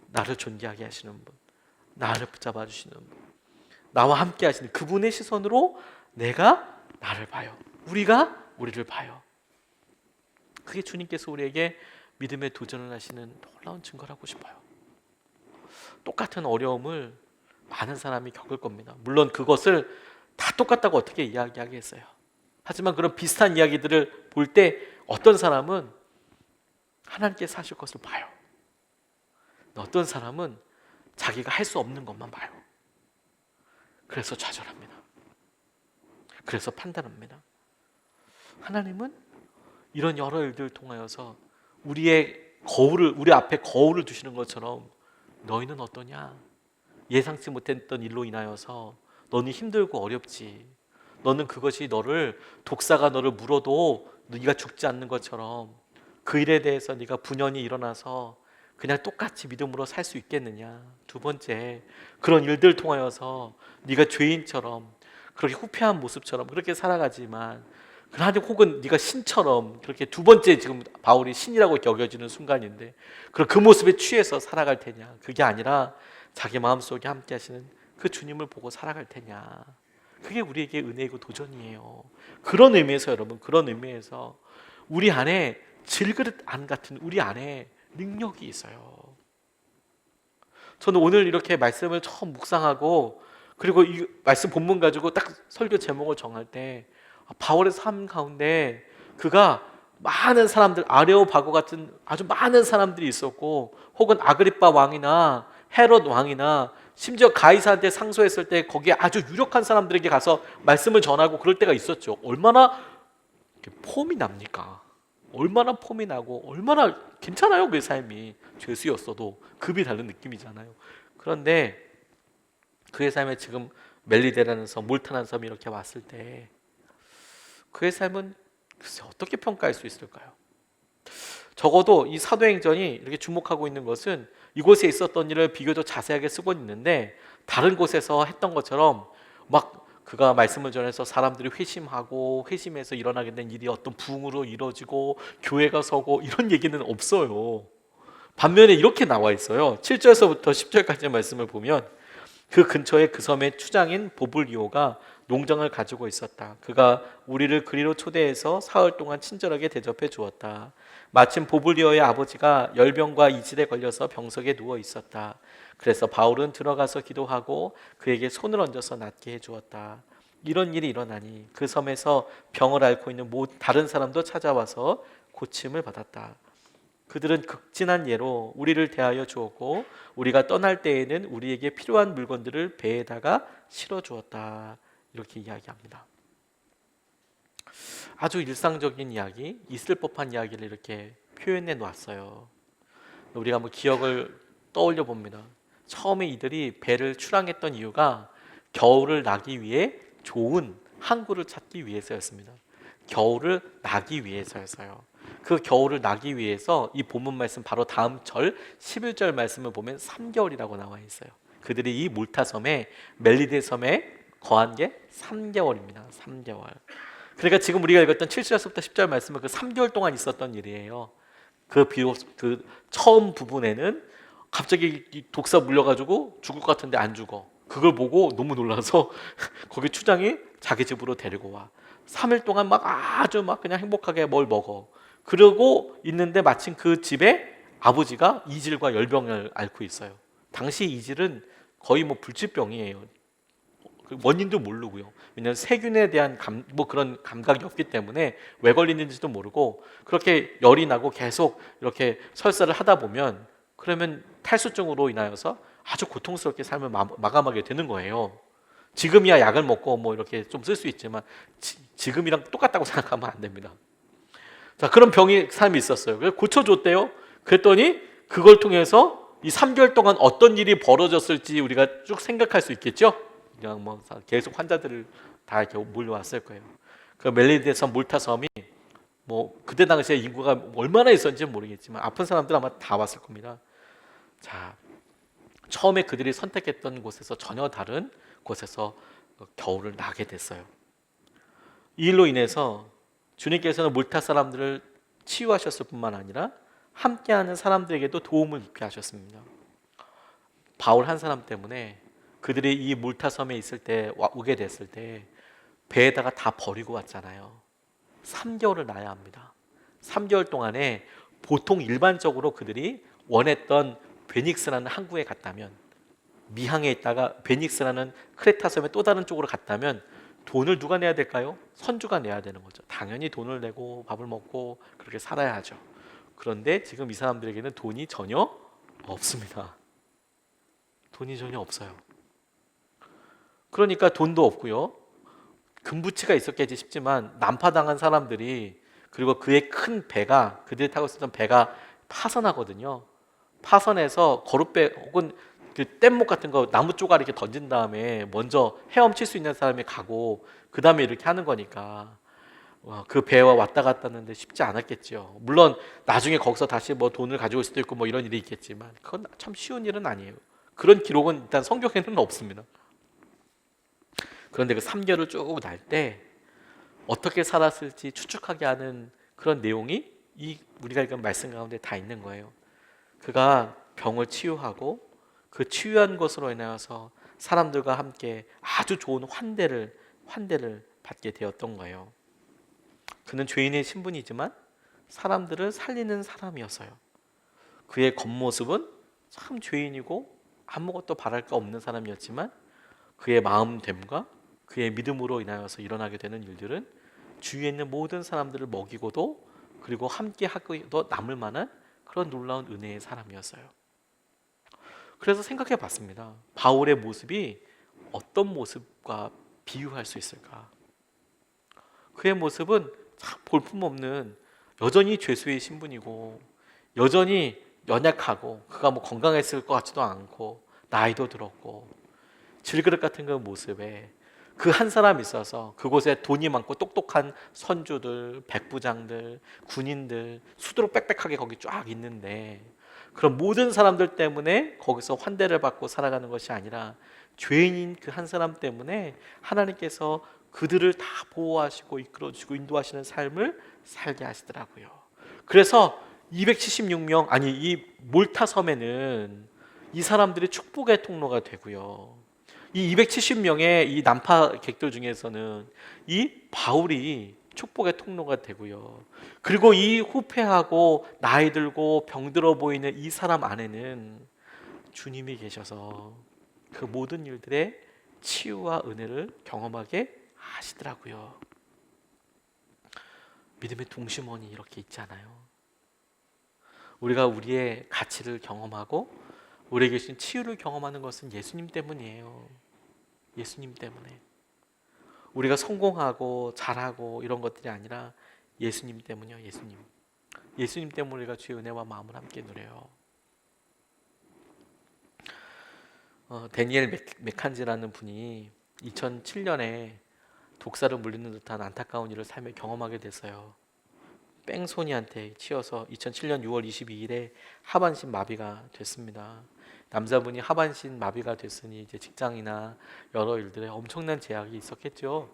나를 존귀하게 하시는 분, 나를 붙잡아 주시는 분, 나와 함께 하시는 그분의 시선으로 내가 나를 봐요. 우리가 우리를 봐요. 그게 주님께서 우리에게 믿음의 도전을 하시는 놀라운 증거라고 싶어요. 똑같은 어려움을 많은 사람이 겪을 겁니다. 물론 그것을 다 똑같다고 어떻게 이야기하겠어요. 하지만 그런 비슷한 이야기들을 볼 때 어떤 사람은 하나님께서 하실 것을 봐요. 어떤 사람은 자기가 할 수 없는 것만 봐요. 그래서 좌절합니다. 그래서 판단합니다. 하나님은 이런 여러 일들을 통하여서 우리 앞에 거울을 두시는 것처럼 너희는 어떠냐? 예상치 못했던 일로 인하여서 너는 힘들고 어렵지. 너는 그것이 독사가 너를 물어도 네가 죽지 않는 것처럼 그 일에 대해서 네가 분연히 일어나서 그냥 똑같이 믿음으로 살 수 있겠느냐. 두 번째, 그런 일들을 통하여서 네가 죄인처럼 그렇게 후패한 모습처럼 그렇게 살아가지만 하나님 혹은 네가 신처럼 그렇게 두 번째, 지금 바울이 신이라고 여겨지는 순간인데 그럼 그 모습에 취해서 살아갈 테냐. 그게 아니라 자기 마음속에 함께 하시는 그 주님을 보고 살아갈 테냐. 그게 우리에게 은혜이고 도전이에요. 그런 의미에서 여러분, 그런 의미에서 우리 안에 질그릇 안 같은 우리 안에 능력이 있어요. 저는 오늘 이렇게 말씀을 처음 묵상하고 그리고 이 말씀 본문 가지고 딱 설교 제목을 정할 때 바울의 삶 가운데 그가 많은 사람들, 아레오바고 같은 아주 많은 사람들이 있었고 혹은 아그리빠 왕이나 헤롯 왕이나 심지어 가이사한테 상소했을 때 거기에 아주 유력한 사람들에게 가서 말씀을 전하고 그럴 때가 있었죠. 얼마나 폼이 납니까? 얼마나 폼이 나고 얼마나 괜찮아요. 그 삶이 죄수였어도 급이 다른 느낌이잖아요. 그런데 그의 삶에 지금 멜리데라는 섬, 몰타라는 섬이 이렇게 왔을 때 그의 삶은 글쎄 어떻게 평가할 수 있을까요? 적어도 이 사도행전이 이렇게 주목하고 있는 것은 이곳에 있었던 일을 비교적 자세하게 쓰고 있는데 다른 곳에서 했던 것처럼 막 그가 말씀을 전해서 사람들이 회심하고 회심해서 일어나게 된 일이 어떤 부흥으로 이루어지고 교회가 서고 이런 얘기는 없어요. 반면에 이렇게 나와 있어요. 7절에서부터 10절까지의 말씀을 보면 그 근처에 그 섬의 추장인 보블리오가 농장을 가지고 있었다. 그가 우리를 그리로 초대해서 사흘 동안 친절하게 대접해 주었다. 마침 보블리오의 아버지가 열병과 이질에 걸려서 병석에 누워 있었다. 그래서 바울은 들어가서 기도하고 그에게 손을 얹어서 낫게 해 주었다. 이런 일이 일어나니 그 섬에서 병을 앓고 있는 다른 사람도 찾아와서 고침을 받았다. 그들은 극진한 예로 우리를 대하여 주었고 우리가 떠날 때에는 우리에게 필요한 물건들을 배에다가 실어 주었다. 이렇게 이야기합니다. 아주 일상적인 이야기, 있을 법한 이야기를 이렇게 표현해 놨어요. 우리가 한번 기억을 떠올려 봅니다. 처음에 이들이 배를 출항했던 이유가 겨울을 나기 위해 좋은 항구를 찾기 위해서였습니다. 겨울을 나기 위해서였어요. 그 겨울을 나기 위해서 이 본문 말씀 바로 다음 절 11절 말씀을 보면 3개월이라고 나와 있어요. 그들이 이 몰타 섬에 멜리데 섬에 거한 게 3개월입니다. 3개월. 그러니까 지금 우리가 읽었던 7절부터 10절 말씀은 그 3개월 동안 있었던 일이에요. 그 처음 부분에는 갑자기 독사 물려가지고 죽을 것 같은데 안 죽어. 그걸 보고 너무 놀라서 거기 추장이 자기 집으로 데리고 와. 3일 동안 아주 그냥 행복하게 뭘 먹어. 그러고 있는데 마침 그 집에 아버지가 이질과 열병을 앓고 있어요. 당시 이질은 거의 불치병이에요. 그 원인도 모르고요. 왜냐하면 세균에 대한 뭐 그런 감각이 없기 때문에 왜 걸리는지도 모르고 그렇게 열이 나고 계속 이렇게 설사를 하다 보면 그러면 탈수증으로 인하여서 아주 고통스럽게 삶을 마감하게 되는 거예요. 지금이야 약을 먹고 뭐 이렇게 좀 쓸 수 있지만 지금이랑 똑같다고 생각하면 안 됩니다. 자, 그런 병이 사람이 있었어요. 그래서 고쳐줬대요. 그랬더니 그걸 통해서 이 3개월 동안 어떤 일이 벌어졌을지 우리가 쭉 생각할 수 있겠죠. 그냥 뭐 계속 환자들을 다 이렇게 몰려왔을 거예요. 그 멜리데섬 몰타섬이 뭐 그때 당시에 인구가 얼마나 있었는지 모르겠지만 아픈 사람들 아마 다 왔을 겁니다. 자, 처음에 그들이 선택했던 곳에서 전혀 다른 곳에서 겨울을 나게 됐어요. 이 일로 인해서 주님께서는 몰타 사람들을 치유하셨을 뿐만 아니라 함께하는 사람들에게도 도움을 입게 하셨습니다. 바울 한 사람 때문에 그들이 이 몰타 섬에 있을 때 오게 됐을 때 배에다가 다 버리고 왔잖아요. 3개월을 나야 합니다. 3개월 동안에 보통 일반적으로 그들이 원했던 베닉스라는 항구에 갔다면 미항에 있다가 베닉스라는 크레타 섬의 또 다른 쪽으로 갔다면 돈을 누가 내야 될까요? 선주가 내야 되는 거죠. 당연히 돈을 내고 밥을 먹고 그렇게 살아야 하죠. 그런데 지금 이 사람들에게는 돈이 전혀 없습니다. 돈이 전혀 없어요. 그러니까 돈도 없고요. 금부치가 있었겠지 싶지만 난파당한 사람들이 그리고 그의 큰 배가 그들이 타고 있었던 배가 파선하거든요. 파선해서 거룻배 혹은 그 뗏목 같은 거 나무 쪼가리 이렇게 던진 다음에 먼저 헤엄칠 수 있는 사람이 가고 그 다음에 이렇게 하는 거니까 그 배와 왔다 갔다 하는데 쉽지 않았겠죠. 물론 나중에 거기서 다시 뭐 돈을 가져올 수도 있고 뭐 이런 일이 있겠지만 그건 참 쉬운 일은 아니에요. 그런 기록은 일단 성경에는 없습니다. 그런데 그 3개월을 쭉 날 때 어떻게 살았을지 추측하게 하는 그런 내용이 이 우리가 읽은 말씀 가운데 다 있는 거예요. 그가 병을 치유하고 그 치유한 것으로 인하여서 사람들과 함께 아주 좋은 환대를 받게 되었던 거예요. 그는 죄인의 신분이지만 사람들을 살리는 사람이었어요. 그의 겉모습은 참 죄인이고 아무것도 바랄 거 없는 사람이었지만 그의 마음됨과 그의 믿음으로 인하여서 일어나게 되는 일들은 주위에 있는 모든 사람들을 먹이고도 그리고 함께 하고도 남을 만한 그런 놀라운 은혜의 사람이었어요. 그래서 생각해 봤습니다. 바울의 모습이 어떤 모습과 비유할 수 있을까? 그의 모습은 참 볼품없는 여전히 죄수의 신분이고 여전히 연약하고 그가 뭐 건강했을 것 같지도 않고 나이도 들었고 질그릇 같은 그 모습에 그 한 사람 있어서 그곳에 돈이 많고 똑똑한 선주들, 백부장들, 군인들 수두룩 빽빽하게 거기 쫙 있는데 그런 모든 사람들 때문에 거기서 환대를 받고 살아가는 것이 아니라 죄인인 그 한 사람 때문에 하나님께서 그들을 다 보호하시고 이끌어주시고 인도하시는 삶을 살게 하시더라고요. 그래서 276명 아니 이 몰타 섬에는 이 사람들이 축복의 통로가 되고요. 이 270명의 이 난파객들 중에서는 이 바울이 축복의 통로가 되고요. 그리고 이 후패하고 나이 들고 병들어 보이는 이 사람 안에는 주님이 계셔서 그 모든 일들의 치유와 은혜를 경험하게 하시더라고요. 믿음의 동심원이 이렇게 있잖아요. 우리가 우리의 가치를 경험하고 우리에게 계신 치유를 경험하는 것은 예수님 때문이에요. 예수님 때문에. 우리가 성공하고 잘하고 이런 것들이 아니라 예수님 때문이요. 예수님. 예수님 때문에 우리가 주의 은혜와 마음을 함께 누려요. 데니엘 메칸지라는 분이 2007년에 독사를 물리는 듯한 안타까운 일을 삶에 경험하게 됐어요. 뺑소니한테 치여서 2007년 6월 22일에 하반신 마비가 됐습니다. 남자분이 하반신 마비가 됐으니 이제 직장이나 여러 일들에 엄청난 제약이 있었겠죠.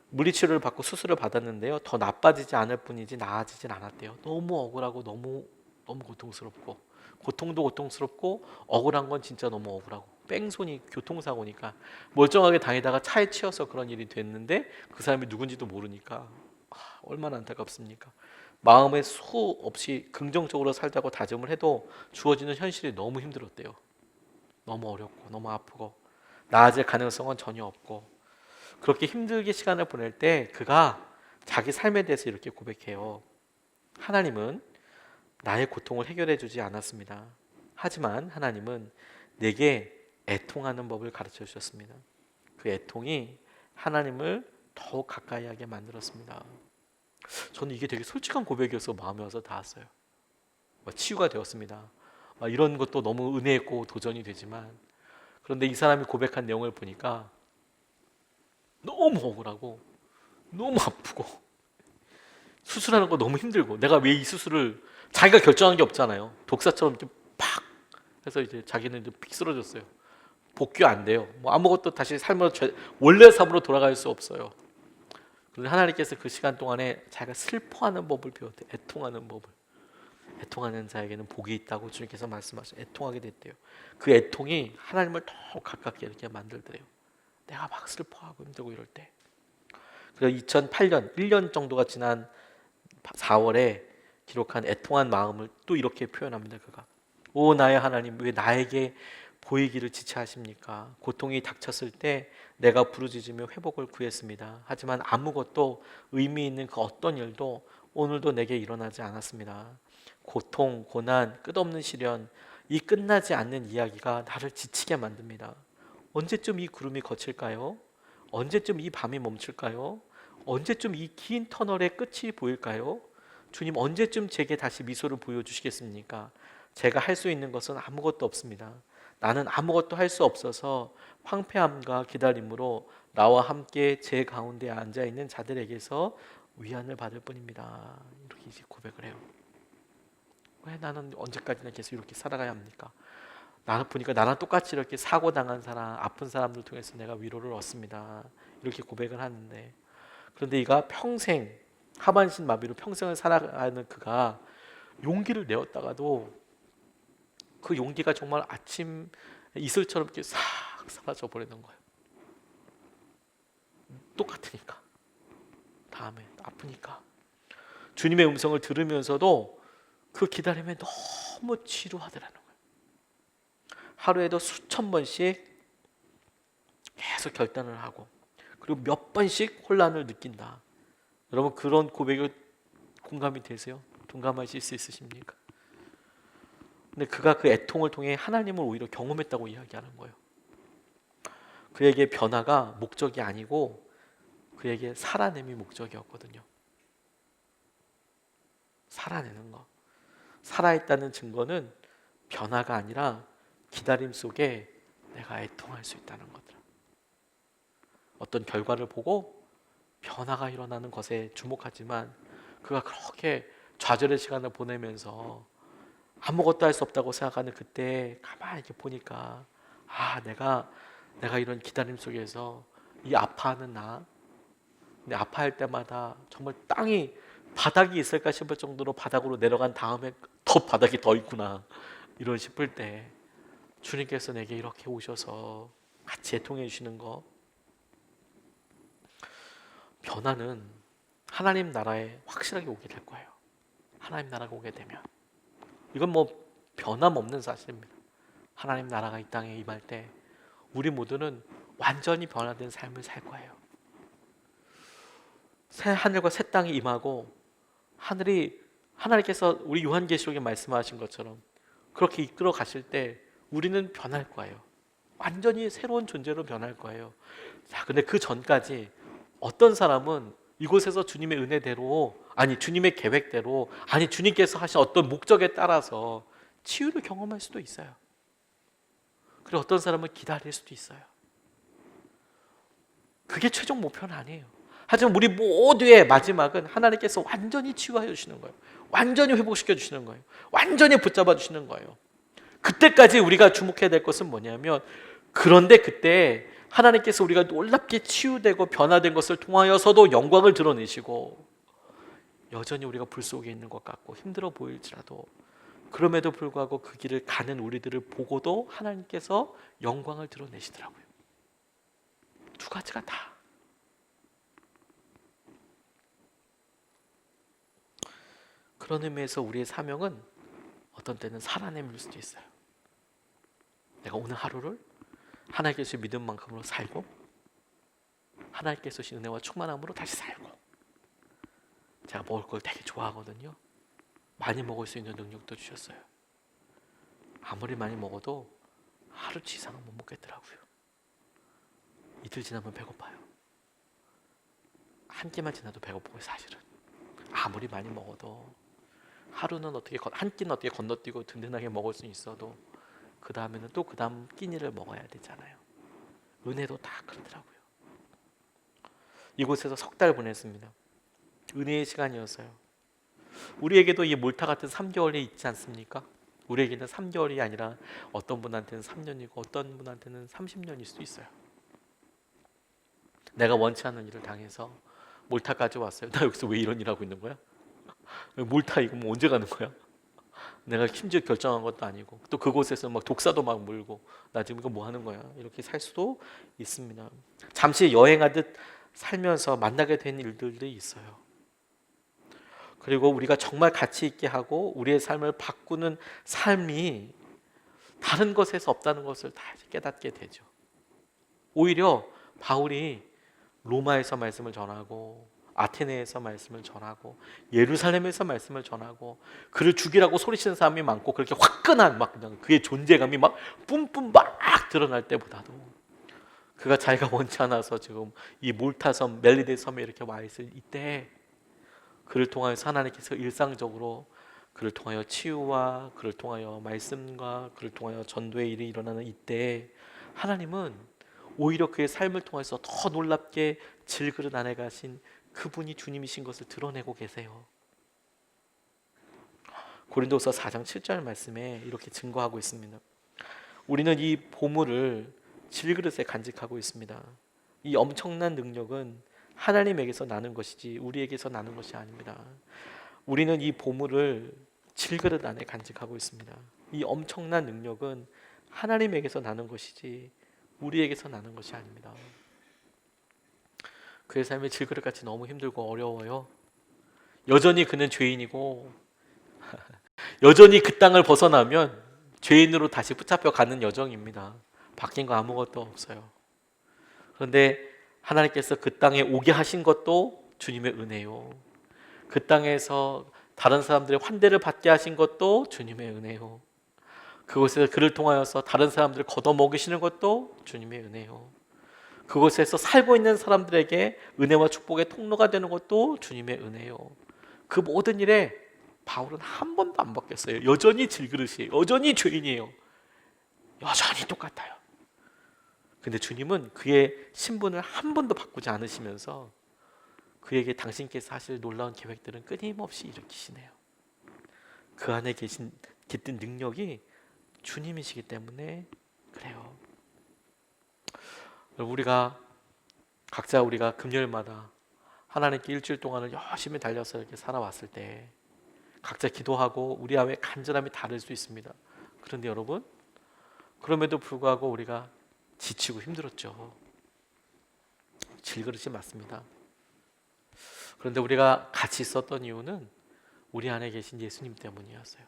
물리치료를 받고 수술을 받았는데요. 더 나빠지지 않을 뿐이지 나아지진 않았대요. 너무 억울하고 너무 고통스럽고 고통도 고통스럽고 억울한 건 진짜 너무 억울하고 뺑소니 교통사고니까 멀쩡하게 다니다가 차에 치여서 그런 일이 됐는데 그 사람이 누군지도 모르니까 얼마나 안타깝습니까? 마음에 수없이 긍정적으로 살자고 다짐을 해도 주어지는 현실이 너무 힘들었대요. 너무 어렵고 너무 아프고 나아질 가능성은 전혀 없고, 그렇게 힘들게 시간을 보낼 때 그가 자기 삶에 대해서 이렇게 고백해요. 하나님은 나의 고통을 해결해 주지 않았습니다. 하지만 하나님은 내게 애통하는 법을 가르쳐 주셨습니다. 그 애통이 하나님을 더욱 가까이 하게 만들었습니다. 저는 이게 되게 솔직한 고백이어서 마음에 와서 닿았어요. 치유가 되었습니다. 이런 것도 너무 은혜있고 도전이 되지만, 그런데 이 사람이 고백한 내용을 보니까 너무 억울하고 너무 아프고 수술하는 거 너무 힘들고, 내가 왜 이 수술을, 자기가 결정한 게 없잖아요. 독사처럼 이렇게 팍 해서 이제 자기는 이제 픽 쓰러졌어요. 복귀 안 돼요. 아무것도 다시 삶으로 원래 삶으로 돌아갈 수 없어요. 그런데 하나님께서 그 시간 동안에 자기가 슬퍼하는 법을 배웠대요. 애통하는 법을. 애통하는 자에게는 복이 있다고 주님께서 말씀하셔서 애통하게 됐대요. 그 애통이 하나님을 더 가깝게 이렇게 만들더래요. 내가 막 슬퍼하고 힘들고 이럴 때. 그래서 2008년 1년 정도가 지난 4월에 기록한 애통한 마음을 또 이렇게 표현합니다. 그가 오 나의 하나님, 왜 나에게 보이기를 지체하십니까? 고통이 닥쳤을 때 내가 부르짖으며 회복을 구했습니다. 하지만 아무것도 의미 있는 그 어떤 일도 오늘도 내게 일어나지 않았습니다. 고통, 고난, 끝없는 시련, 이 끝나지 않는 이야기가 나를 지치게 만듭니다. 언제쯤 이 구름이 거칠까요? 언제쯤 이 밤이 멈출까요? 언제쯤 이 긴 터널의 끝이 보일까요? 주님, 언제쯤 제게 다시 미소를 보여주시겠습니까? 제가 할 수 있는 것은 아무것도 없습니다. 나는 아무것도 할 수 없어서 황폐함과 기다림으로 나와 함께 제 가운데 앉아있는 자들에게서 위안을 받을 뿐입니다. 이렇게 이제 고백을 해요. 왜 나는 언제까지나 계속 이렇게 살아가야 합니까? 나는 보니까 나랑 똑같이 이렇게 사고당한 사람, 아픈 사람들 통해서 내가 위로를 얻습니다. 이렇게 고백을 하는데, 그런데 이가 평생 하반신 마비로 평생을 살아가는 그가 용기를 내었다가도 그 용기가 정말 아침 이슬처럼 이렇게 싹 사라져 버리는 거예요. 똑같으니까, 다음에 아프니까. 주님의 음성을 들으면서도 그 기다림에 너무 지루하더라는 거예요. 하루에도 수천 번씩 계속 결단을 하고, 그리고 몇 번씩 혼란을 느낀다. 여러분, 그런 고백에 공감이 되세요? 동감하실 수 있으십니까? 근데 그가 그 애통을 통해 하나님을 오히려 경험했다고 이야기하는 거예요. 그에게 변화가 목적이 아니고 그에게 살아냄이 목적이었거든요. 살아내는 거. 살아있다는 증거는 변화가 아니라 기다림 속에 내가 애통할 수 있다는 거더라. 어떤 결과를 보고 변화가 일어나는 것에 주목하지만, 그가 그렇게 좌절의 시간을 보내면서 아무것도 할 수 없다고 생각하는 그때 가만히 이렇게 보니까, 내가 이런 기다림 속에서 이 아파하는 근데 아파할 때마다 정말 바닥이 있을까 싶을 정도로 바닥으로 내려간 다음에 더 바닥이 더 있구나, 이런 싶을 때 주님께서 내게 이렇게 오셔서 같이 애통해 주시는 거. 변화는 하나님 나라에 확실하게 오게 될 거예요. 하나님 나라가 오게 되면, 이건 변함없는 사실입니다. 하나님 나라가 이 땅에 임할 때 우리 모두는 완전히 변화된 삶을 살 거예요. 새 하늘과 새 땅이 임하고, 하나님께서 우리 요한계시록에 말씀하신 것처럼 그렇게 이끌어 가실 때 우리는 변할 거예요. 완전히 새로운 존재로 변할 거예요. 자, 근데 그 전까지 어떤 사람은 이곳에서 주님의 은혜대로, 주님의 계획대로, 주님께서 하신 어떤 목적에 따라서 치유를 경험할 수도 있어요. 그리고 어떤 사람은 기다릴 수도 있어요. 그게 최종 목표는 아니에요. 하지만 우리 모두의 마지막은 하나님께서 완전히 치유하여 주시는 거예요. 완전히 회복시켜 주시는 거예요. 완전히 붙잡아 주시는 거예요. 그때까지 우리가 주목해야 될 것은 뭐냐면, 그런데 그때 하나님께서 우리가 놀랍게 치유되고 변화된 것을 통하여서도 영광을 드러내시고, 여전히 우리가 불 속에 있는 것 같고 힘들어 보일지라도, 그럼에도 불구하고 그 길을 가는 우리들을 보고도 하나님께서 영광을 드러내시더라고요. 두 가지가 다. 그런 의미에서 우리의 사명은 어떤 때는 살아내밀 수도 있어요. 내가 오늘 하루를 하나님께서 주신 믿음만큼으로 살고 하나님께서 주신 은혜와 충만함으로 다시 살고. 제가 먹을 걸 되게 좋아하거든요. 많이 먹을 수 있는 능력도 주셨어요. 아무리 많이 먹어도 하루치 이상은 못 먹겠더라고요. 이틀 지나면 배고파요. 한 끼만 지나도 배고프고요. 사실은 아무리 많이 먹어도 하루는 한 끼는 어떻게 건너뛰고 든든하게 먹을 수 있어도 그 다음에는 또 그 다음 끼니를 먹어야 되잖아요. 은혜도 다 그렇더라고요. 이곳에서 석 달 보냈습니다. 은혜의 시간이었어요. 우리에게도 이 몰타 같은 3개월이 있지 않습니까? 우리에게는 3개월이 아니라 어떤 분한테는 3년이고 어떤 분한테는 30년일 수도 있어요. 내가 원치 않는 일을 당해서 몰타까지 왔어요. 나 여기서 왜 이런 일 하고 있는 거야? 몰타 이거 뭐 언제 가는 거야? 내가 심지어 결정한 것도 아니고 또 그곳에서 막 독사도 막 물고 나 지금 이거 뭐 하는 거야? 이렇게 살 수도 있습니다. 잠시 여행하듯 살면서 만나게 된 일들도 있어요. 그리고 우리가 정말 가치 있게 하고 우리의 삶을 바꾸는 삶이 다른 것에서 없다는 것을 다 깨닫게 되죠. 오히려 바울이 로마에서 말씀을 전하고 아테네에서 말씀을 전하고 예루살렘에서 말씀을 전하고 그를 죽이라고 소리치는 사람이 많고 그렇게 화끈한 막 그냥 그의 존재감이 막 뿜뿜 막 드러날 때보다도 그가 자기가 원치 않아서 지금 이 몰타섬 멜리데 섬에 이렇게 와 있을 이때 그를 통하여서 하나님께서 일상적으로 그를 통하여 치유와 그를 통하여 말씀과 그를 통하여 전도의 일이 일어나는 이때 하나님은 오히려 그의 삶을 통해서 더 놀랍게 질그릇 안에 가신 그분이 주님이신 것을 드러내고 계세요. 고린도서 4장 7절 말씀에 이렇게 증거하고 있습니다. 우리는 이 보물을 질그릇에 간직하고 있습니다. 이 엄청난 능력은 하나님에게서 나는 것이지 우리에게서 나는 것이 아닙니다. 우리는 이 보물을 질그릇 안에 간직하고 있습니다. 이 엄청난 능력은 하나님에게서 나는 것이지 우리에게서 나는 것이 아닙니다. 그의 삶이 질그릇같이 너무 힘들고 어려워요. 여전히 그는 죄인이고 여전히 그 땅을 벗어나면 죄인으로 다시 붙잡혀 가는 여정입니다. 바뀐 거 아무것도 없어요. 그런데 하나님께서 그 땅에 오게 하신 것도 주님의 은혜요. 그 땅에서 다른 사람들의 환대를 받게 하신 것도 주님의 은혜요. 그곳에서 그를 통하여서 다른 사람들을 걷어먹이시는 것도 주님의 은혜요. 그곳에서 살고 있는 사람들에게 은혜와 축복의 통로가 되는 것도 주님의 은혜요. 그 모든 일에 바울은 한 번도 안 바뀌었어요. 여전히 질그릇이에요. 여전히 죄인이에요. 여전히 똑같아요. 근데 주님은 그의 신분을 한 번도 바꾸지 않으시면서 그에게 당신께서 하실 놀라운 계획들은 끊임없이 일으키시네요. 그 안에 깃든 능력이 주님이시기 때문에 그래요. 우리가 금요일마다 하나님께 일주일 동안을 열심히 달려서 이렇게 살아왔을 때 각자 기도하고 우리 안에 간절함이 다를 수 있습니다. 그런데 여러분, 그럼에도 불구하고 우리가 지치고 힘들었죠. 질그릇이 맞습니다. 그런데 우리가 같이 있었던 이유는 우리 안에 계신 예수님 때문이었어요.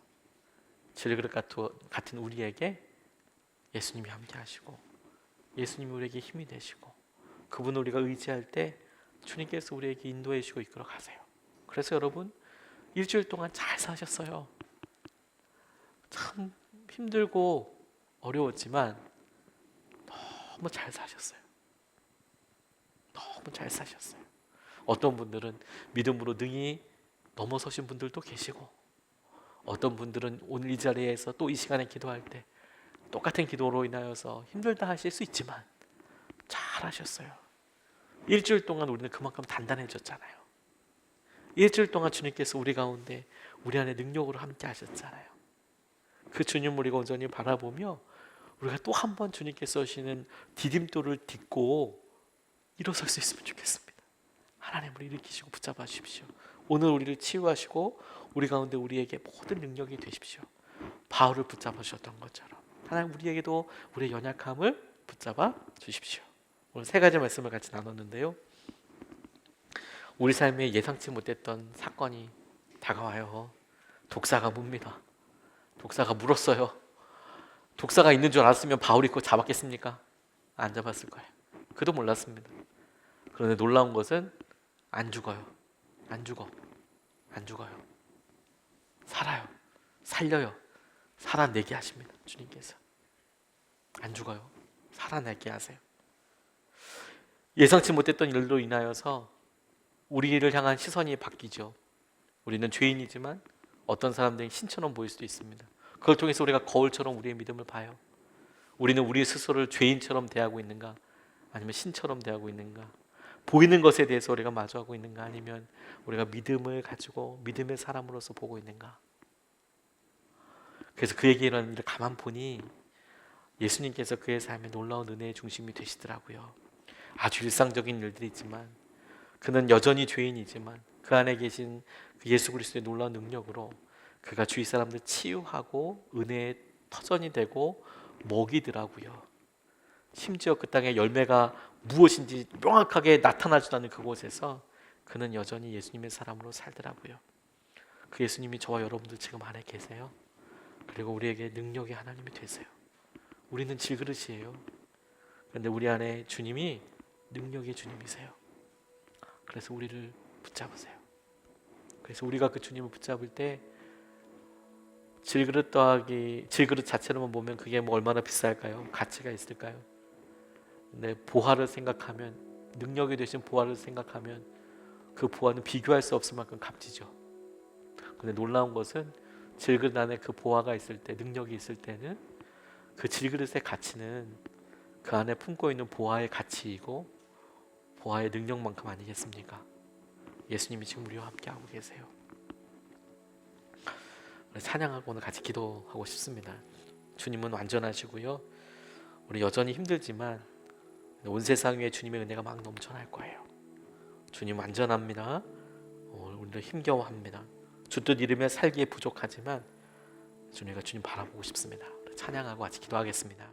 질그릇 같은 우리에게 예수님이 함께 하시고 예수님이 우리에게 힘이 되시고 그분을 우리가 의지할 때 주님께서 우리에게 인도해 주시고 이끌어 가세요. 그래서 여러분 일주일 동안 잘 사셨어요. 참 힘들고 어려웠지만 너무 잘 사셨어요. 너무 잘 사셨어요. 어떤 분들은 믿음으로 능히 넘어서신 분들도 계시고 어떤 분들은 오늘 이 자리에서 또 이 시간에 기도할 때 똑같은 기도로 인하여서 힘들다 하실 수 있지만 잘 하셨어요. 일주일 동안 우리는 그만큼 단단해졌잖아요. 일주일 동안 주님께서 우리 가운데 우리 안에 능력으로 함께 하셨잖아요. 그 주님을 우리가 온전히 바라보며 우리가 또 한 번 주님께서 하시는 디딤돌을 딛고 일어설 수 있으면 좋겠습니다. 하나님을 일으키시고 붙잡아 주십시오. 오늘 우리를 치유하시고 우리 가운데 우리에게 모든 능력이 되십시오. 바울을 붙잡아 주셨던 것처럼 하나님 우리에게도 우리의 연약함을 붙잡아 주십시오. 오늘 세 가지 말씀을 같이 나눴는데요. 우리 삶에 예상치 못했던 사건이 다가와요. 독사가 뭅니다. 독사가 물었어요. 독사가 있는 줄 알았으면 바울이 그거 잡았겠습니까? 안 잡았을 거예요. 그도 몰랐습니다. 그런데 놀라운 것은 안 죽어요. 안 죽어. 안 죽어요. 살아요. 살려요. 살아내게 하십니다. 주님께서. 안 죽어요. 살아내게 하세요. 예상치 못했던 일로 인하여서 우리를 향한 시선이 바뀌죠. 우리는 죄인이지만 어떤 사람들은 신처럼 보일 수도 있습니다. 그걸 통해서 우리가 거울처럼 우리의 믿음을 봐요. 우리는 우리 스스로를 죄인처럼 대하고 있는가, 아니면 신처럼 대하고 있는가, 보이는 것에 대해서 우리가 마주하고 있는가, 아니면 우리가 믿음을 가지고 믿음의 사람으로서 보고 있는가. 그래서 그에게 이런 일을 가만 보니 예수님께서 그의 삶에 놀라운 은혜의 중심이 되시더라고요. 아주 일상적인 일들이지만, 그는 여전히 죄인이지만 그 안에 계신 그 예수 그리스도의 놀라운 능력으로 그가 주위 사람들 치유하고 은혜의 터전이 되고 먹이더라고요. 심지어 그 땅의 열매가 무엇인지 명확하게 나타나지도 않는 그곳에서 그는 여전히 예수님의 사람으로 살더라고요. 그 예수님이 저와 여러분들 지금 안에 계세요. 그리고 우리에게 능력의 하나님이 되세요. 우리는 질그릇이에요. 그런데 우리 안에 주님이 능력의 주님이세요. 그래서 우리를 붙잡으세요. 그래서 우리가 그 주님을 붙잡을 때 질그릇 자체로만 보면 그게 뭐 얼마나 비쌀까요? 가치가 있을까요? 근데 보화를 생각하면, 능력이 되신 보화를 생각하면 그 보화는 비교할 수 없을 만큼 값지죠. 근데 놀라운 것은 질그릇 안에 그 보화가 있을 때, 능력이 있을 때는 그 질그릇의 가치는 그 안에 품고 있는 보화의 가치이고 보화의 능력만큼 아니겠습니까? 예수님이 지금 우리와 함께하고 계세요. 찬양하고 오늘 같이 기도하고 싶습니다. 주님은 완전하시고요, 우리 여전히 힘들지만 온 세상 위에 주님의 은혜가 막 넘쳐날 거예요. 주님 완전합니다. 우리도 힘겨워합니다. 주 뜻 이루며 살기에 부족하지만 주님 바라보고 싶습니다. 찬양하고 같이 기도하겠습니다.